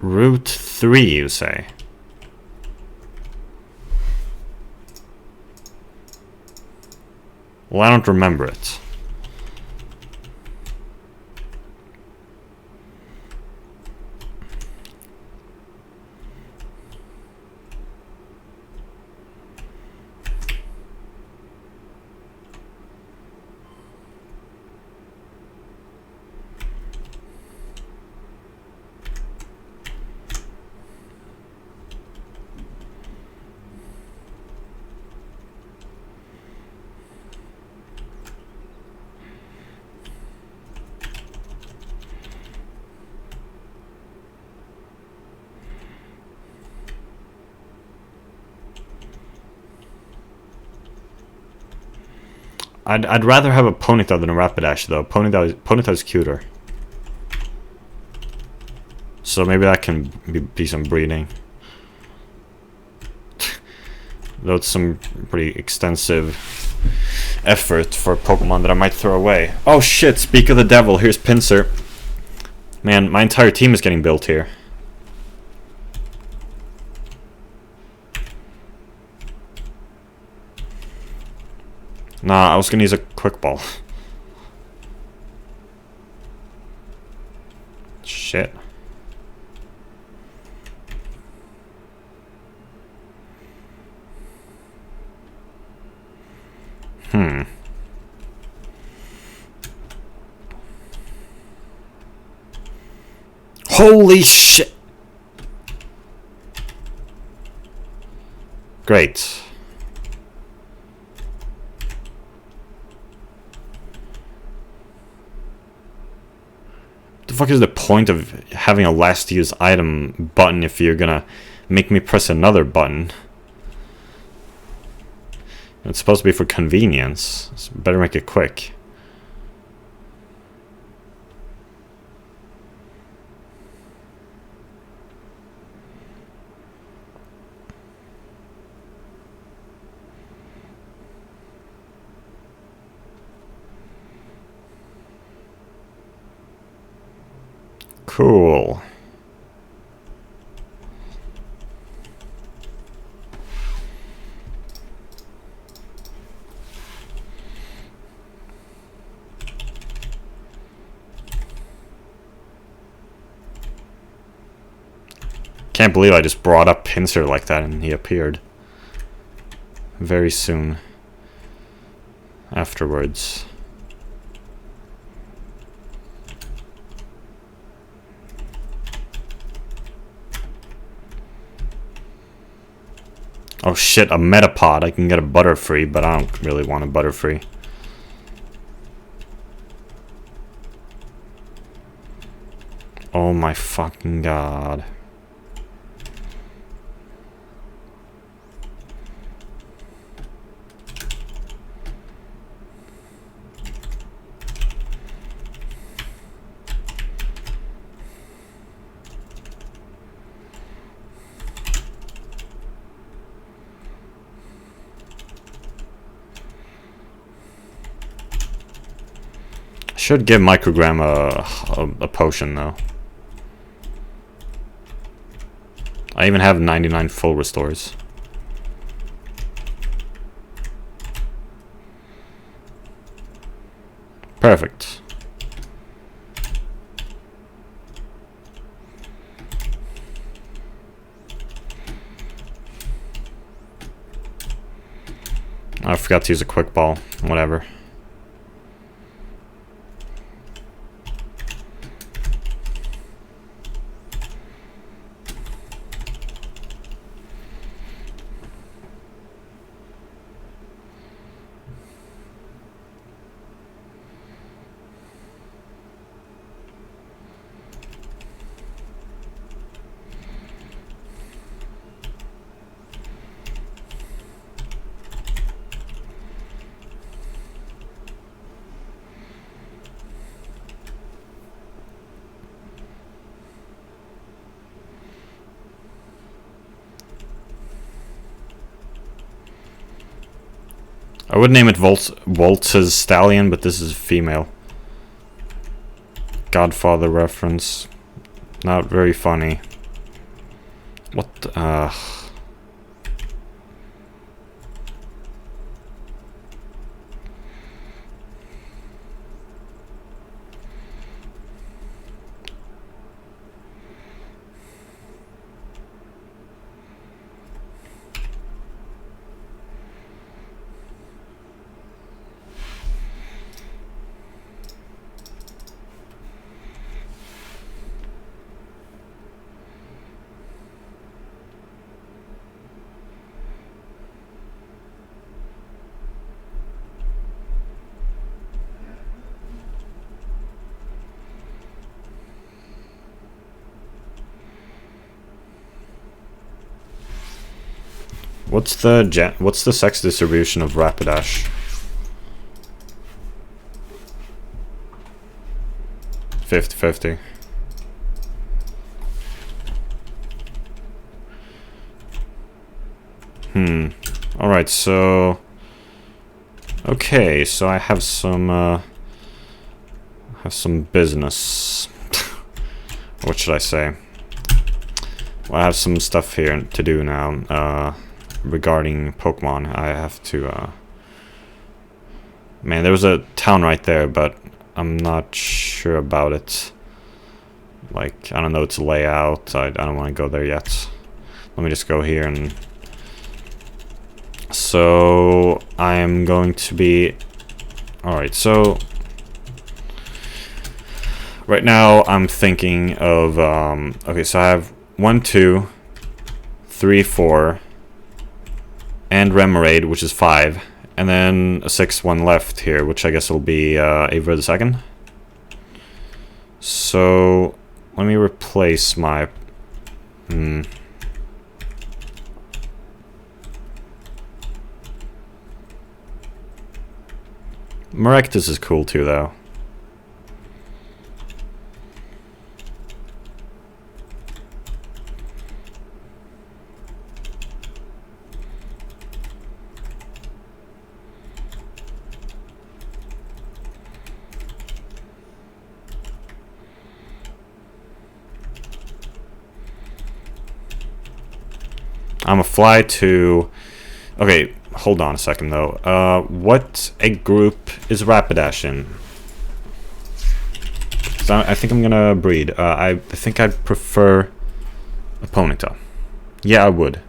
Route 3, you say? Well, I don't remember it. I'd rather have a Ponyta than a Rapidash though. Ponyta's cuter. So maybe that can be some breeding. Though it's some pretty extensive effort for Pokemon that I might throw away. Oh shit, speak of the devil, here's Pincer. Man, my entire team is getting built here. Nah, I was gonna use a quick ball. Shit. Holy shit! Great. The fuck is the point of having a last use item button if you're gonna make me press another button? It's supposed to be for convenience, so better make it quick. Cool. Can't believe I just brought up Pincer like that and he appeared very soon afterwards. Oh shit, a Metapod. I can get a Butterfree, but I don't really want a Butterfree. Oh my fucking god. Should give Microgram a potion though. I even have 99 full restores. Perfect. I forgot to use a quick ball. Whatever. I would name it Waltz's Stallion, but this is female. Godfather reference. Not very funny. What the, what's the sex distribution of Rapidash? 50-50. Alright, so... Okay, so I have some business. What should I say? Well, I have some stuff here to do now, regarding Pokemon. I have to, Man, there was a town right there, but I'm not sure about it. Like, I don't know its layout. I don't want to go there yet. Let me just go here and... So, I'm going to be... Alright, so... Right now, I'm thinking of... Okay, so I have 1, 2, 3, 4... And Remoraid, which is 5. And then a 6th one left here, which I guess will be Avery the Second. So... Let me replace my... Maractus is cool too, though. I'm a fly to... Okay, hold on a second, though. What egg group is Rapidash in? So I think I'm gonna breed. I think I'd prefer a Ponyta. Yeah, I would.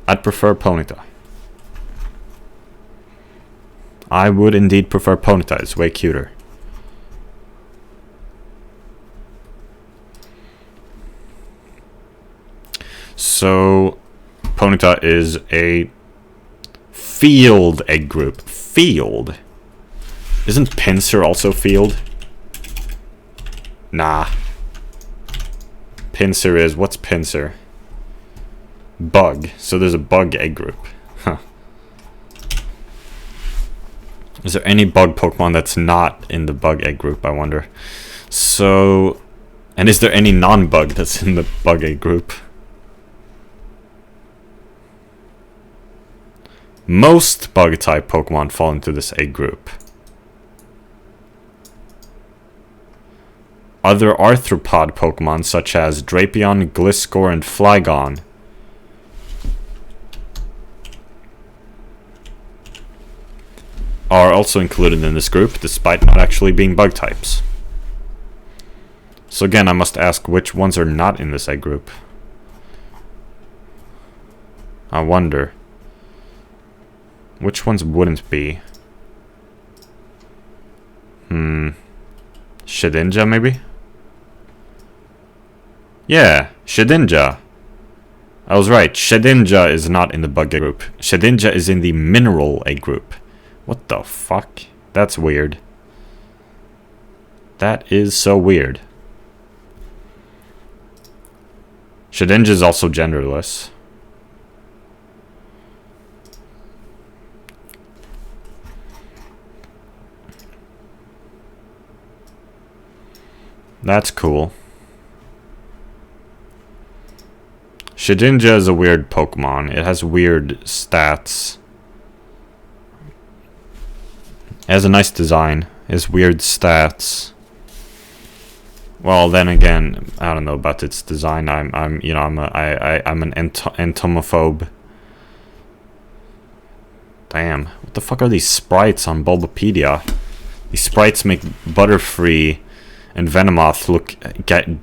I'd prefer Ponyta. I would indeed prefer Ponyta. It's way cuter. So, Ponyta is a field egg group. Field? Isn't Pincer also field? Nah. Pincer is... What's Pincer? Bug. So there's a bug egg group. Huh. Is there any bug Pokemon that's not in the bug egg group, I wonder? So... And is there any non-bug that's in the bug egg group? Most bug-type Pokemon fall into this egg group. Other arthropod Pokemon, such as Drapion, Gliscor, and Flygon, are also included in this group, despite not actually being bug types. So again, I must ask which ones are not in this egg group. I wonder. Which ones wouldn't be? Shedinja, maybe? Yeah, Shedinja. I was right. Shedinja is not in the bug egg group. Shedinja is in the mineral egg group. What the fuck? That's weird. That is so weird. Shedinja is also genderless. That's cool. Shedinja is a weird Pokemon. It has weird stats. It has a nice design. It has weird stats. Well, then again, I don't know about its design. I'm an entomophobe. Damn, what the fuck are these sprites on Bulbapedia? These sprites make Butterfree and Venomoth look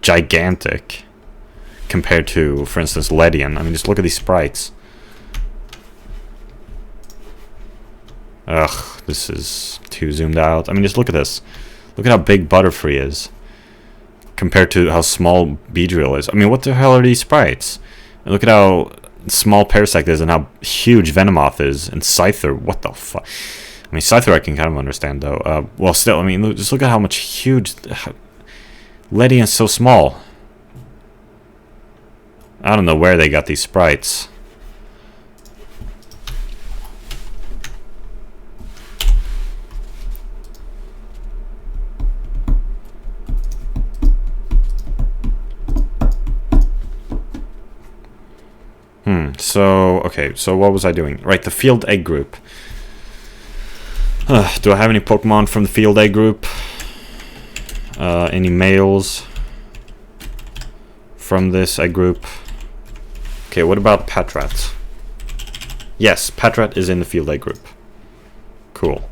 gigantic compared to, for instance, Ledian. I mean, just look at these sprites. Ugh, this is too zoomed out. I mean, just look at this. Look at how big Butterfree is compared to how small Beedrill is. I mean, what the hell are these sprites? And look at how small Parasect is and how huge Venomoth is. And Scyther, what the fuck? I mean, Scyther I can kind of understand, though. Well, still, I mean, just look at how much huge... Ledian's so small. I don't know where they got these sprites. So, okay, so what was I doing? Right, the field egg group. Do I have any Pokemon from the field egg group? Any males from this egg group? Okay, what about Patrat? Yes, Patrat is in the field egg group. Cool.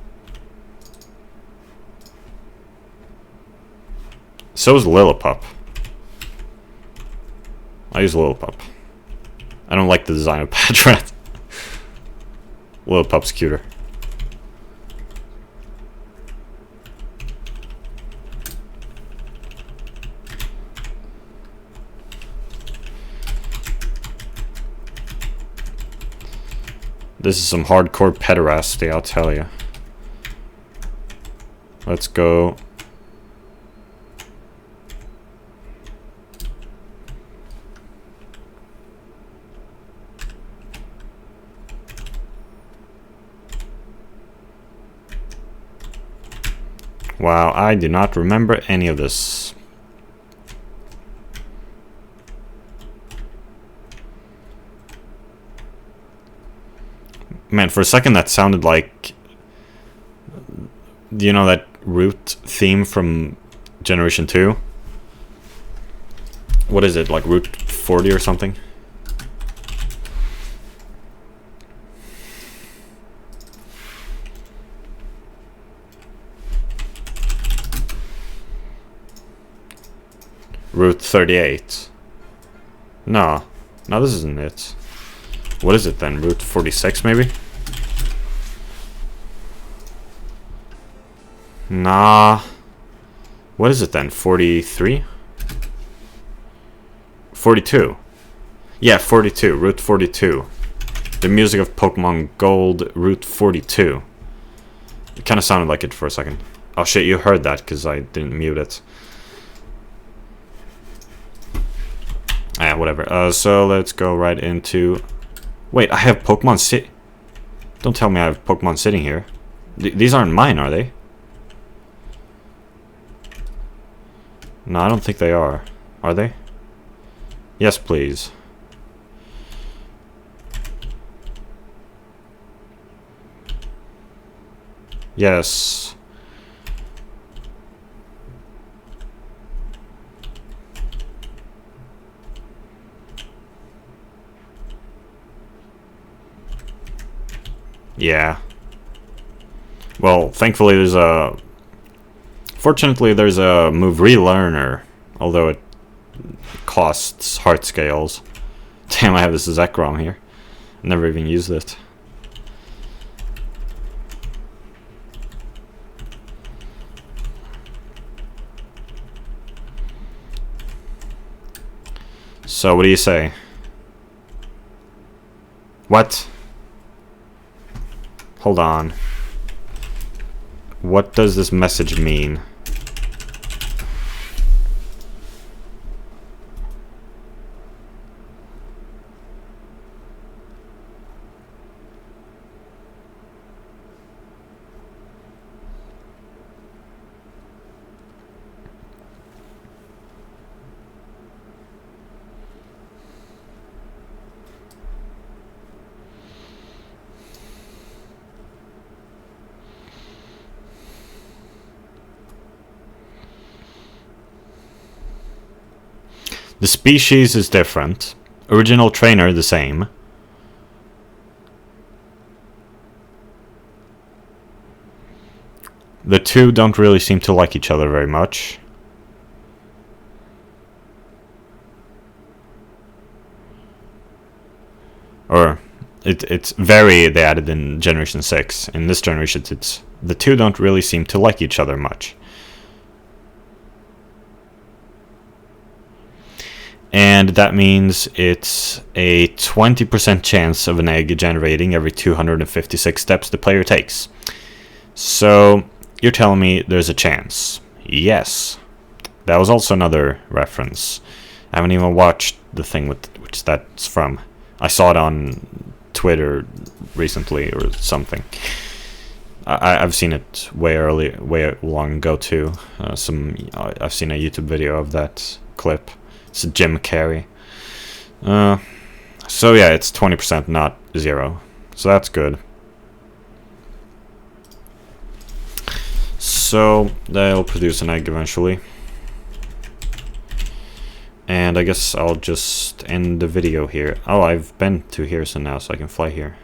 So is Lillipup. I use Lillipup. I don't like the design of Patrat. Lillipup's cuter. This is some hardcore pederasty, I'll tell you. Let's go. Wow, I do not remember any of this. Man, for a second that sounded like... Do you know that Root theme from Generation 2? What is it, like Route 40 or something? Route 38. No, this isn't it. What is it then? Route 46 maybe? Nah. What is it then? 43? 42. Yeah, 42. Route 42. The music of Pokemon Gold, Route 42. It kind of sounded like it for a second. Oh shit, you heard that because I didn't mute it. Yeah, whatever. So let's go right into... Wait, I have Pokemon sit... Don't tell me I have Pokemon sitting here. These aren't mine, are they? No, I don't think they are. Are they? Yes, please. Yes. Yeah. Well, thankfully there's a... Fortunately there's a move relearner, although it costs heart scales. Damn, I have this Zekrom here. Never even used it. So, what do you say? What? Hold on. What does this message mean? The species is different. Original trainer the same. The two don't really seem to like each other very much. Or it's very they added in Generation 6. In this generation it's the two don't really seem to like each other much. And that means it's a 20% chance of an egg generating every 256 steps the player takes. So, you're telling me there's a chance. Yes. That was also another reference. I haven't even watched the thing with which that's from. I saw it on Twitter recently or something. I've seen it way long ago too. I've seen a YouTube video of that clip. It's Jim Carrey. So So yeah, it's 20%, not 0. So that's good. So they'll produce an egg eventually. And I guess I'll just end the video here. Oh, I've been to here so now, so I can fly here.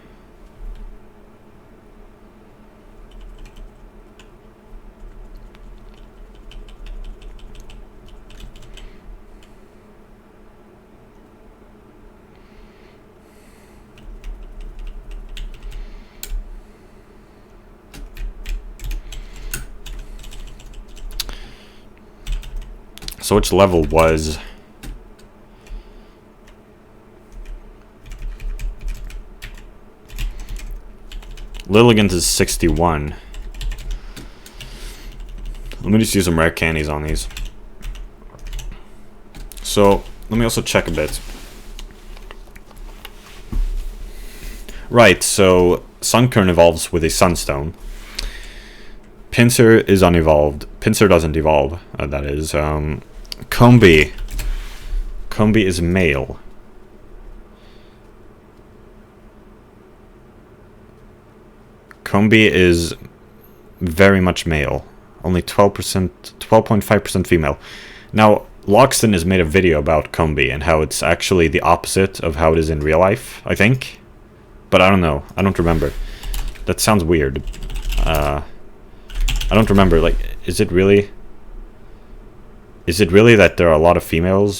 So which level was... Lilligant is 61. Let me just use some rare candies on these. So, let me also check a bit. Right, so Sunkern evolves with a Sunstone. Pincer is unevolved. Pincer doesn't evolve, that is. Combi. Combi is male. Combi is very much male. Only 12%, 12.5% female. Now, Loxton has made a video about Combi and how it's actually the opposite of how it is in real life, I think. But I don't know. I don't remember. That sounds weird. I don't remember. Like, is it really that there are a lot of female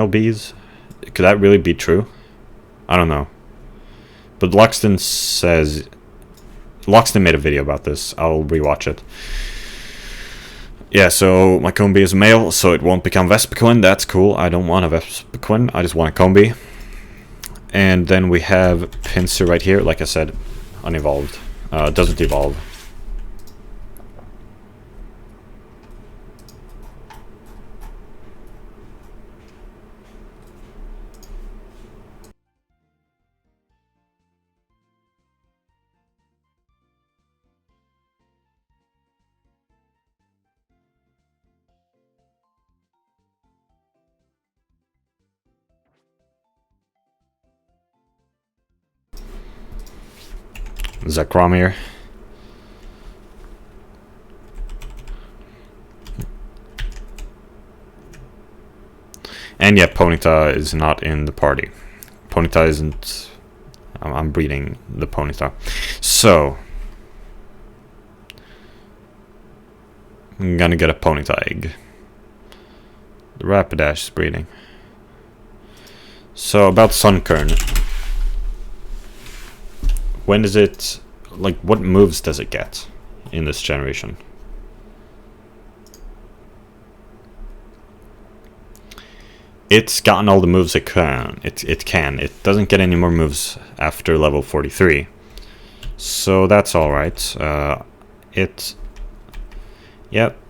bees? Could that really be true? I don't know. But Loxton says... Loxton made a video about this. I'll rewatch it. Yeah, so my Combi is male, so it won't become Vespiquen. That's cool. I don't want a Vespiquen. I just want a Combi. And then we have Pincer right here. Like I said, unevolved. Doesn't evolve. Zachromir. And yeah, Ponyta is not in the party. Ponyta isn't... I'm breeding the Ponyta. So... I'm gonna get a Ponyta egg. The Rapidash is breeding. So, about Sunkern. When is it... Like, what moves does it get in this generation? It's gotten all the moves it can. It can. It doesn't get any more moves after level 43. So that's alright. Yeah,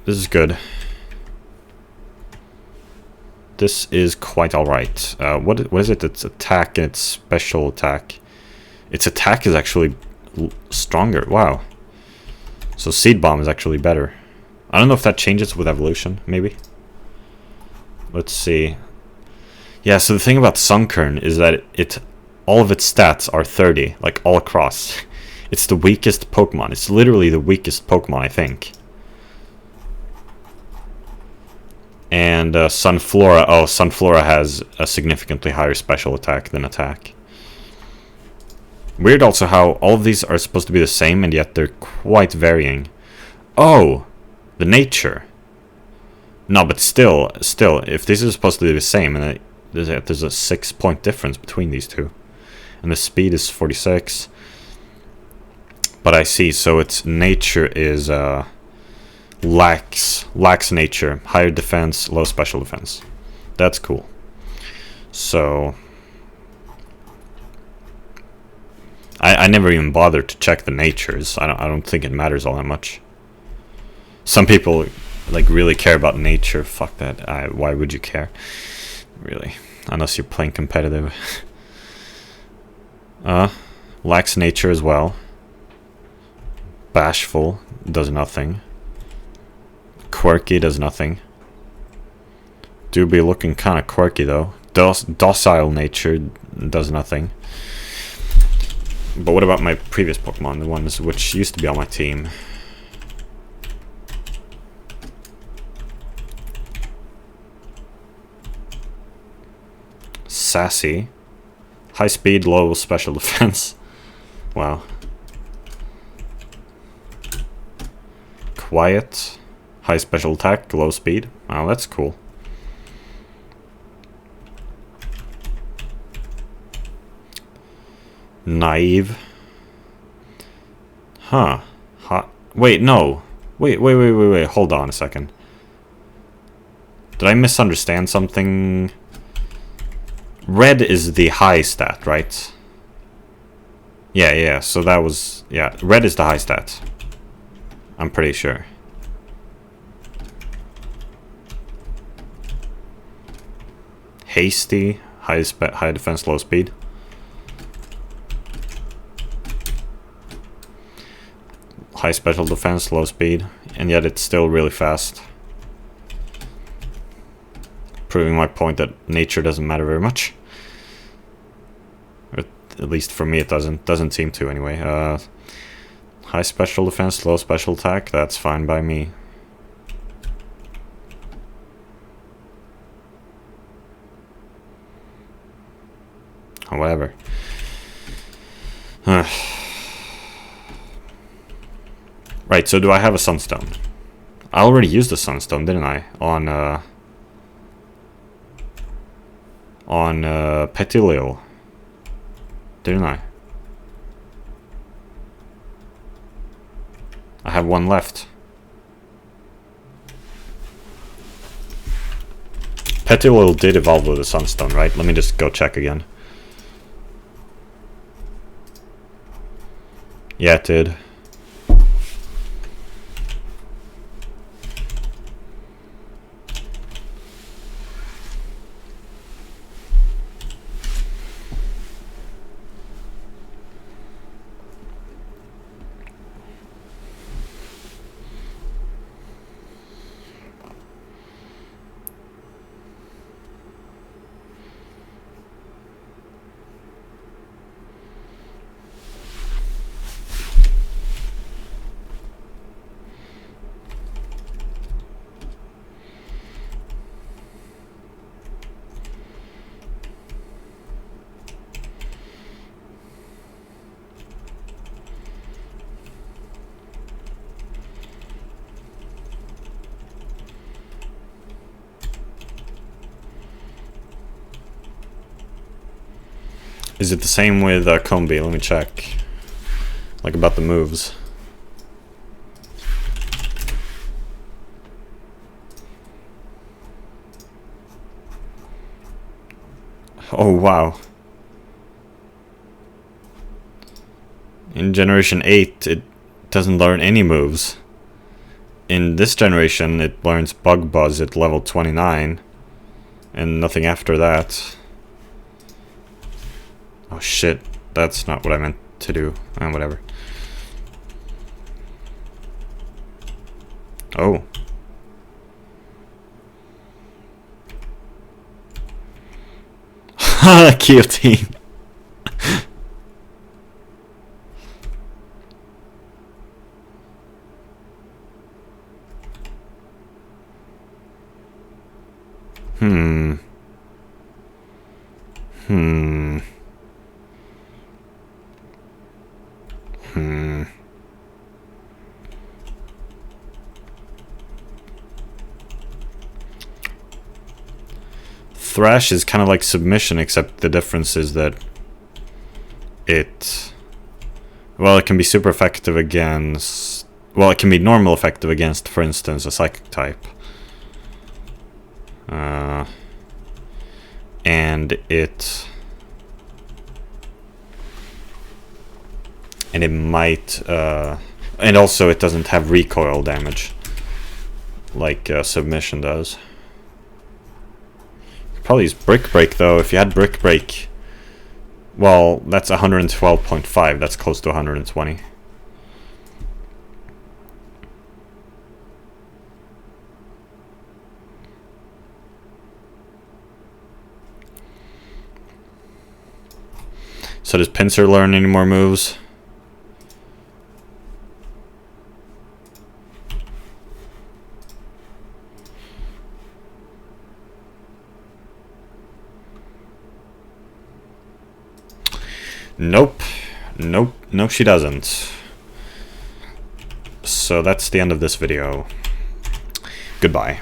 this is good. This is quite alright. What is it? Its attack and its special attack. Its attack is actually stronger. Wow. So Seed Bomb is actually better. I don't know if that changes with evolution, maybe. Let's see. Yeah, so the thing about Sunkern is that all of its stats are 30, like all across. It's the weakest Pokemon. It's literally the weakest Pokemon, I think. And Sunflora. Oh, Sunflora has a significantly higher special attack than attack. Weird also how all of these are supposed to be the same and yet they're quite varying. Oh, the nature. No, but still, if this is supposed to be the same, and there's a 6-point difference between these two, and the speed is 46. But I see, so its nature is lacks nature, higher defense, low special defense. That's cool. So I never even bothered to check the natures. I don't think it matters all that much. Some people like really care about nature. Fuck that. Why would you care? Really, unless you're playing competitive. Lacks nature as well. Bashful does nothing. Quirky does nothing. Do be looking kind of quirky though. docile nature does nothing. But what about my previous Pokemon, the ones which used to be on my team? Sassy. High speed, low special defense. Wow. Quiet. High special attack, low speed. Wow, that's cool. Naive. Huh. Hot. Wait, no. Wait. Hold on a second. Did I misunderstand something? Red is the high stat, right? Yeah, so that was... Yeah, red is the high stat. I'm pretty sure. Hasty, high defense, low speed. High special defense, low speed, and yet it's still really fast. Proving my point that nature doesn't matter very much. Or at least for me it doesn't seem to anyway. High special defense, low special attack, that's fine by me. Whatever. Right, so do I have a Sunstone? I already used the Sunstone, didn't I? On Petilil. Didn't I? I have one left. Petilil did evolve with the Sunstone, right? Let me just go check again. Yeah, it did. Is it the same with Combi? Let me check. Like about the moves. Oh wow. In Generation 8 it doesn't learn any moves. In this generation it learns Bug Buzz at level 29 and nothing after that. Oh shit, that's not what I meant to do. Whatever. Oh. Guillotine. Hmm. Thrash is kind of like Submission, except the difference is that it... Well, it can be super effective against... Well, it can be normal effective against, for instance, a Psychic type. And it... And it might... and also it doesn't have recoil damage, like Submission does. Probably use Brick Break though. If you had Brick Break, well, that's 112.5. That's close to 120. So does Pincer learn any more moves? Nope. Nope. No, she doesn't. So that's the end of this video. Goodbye.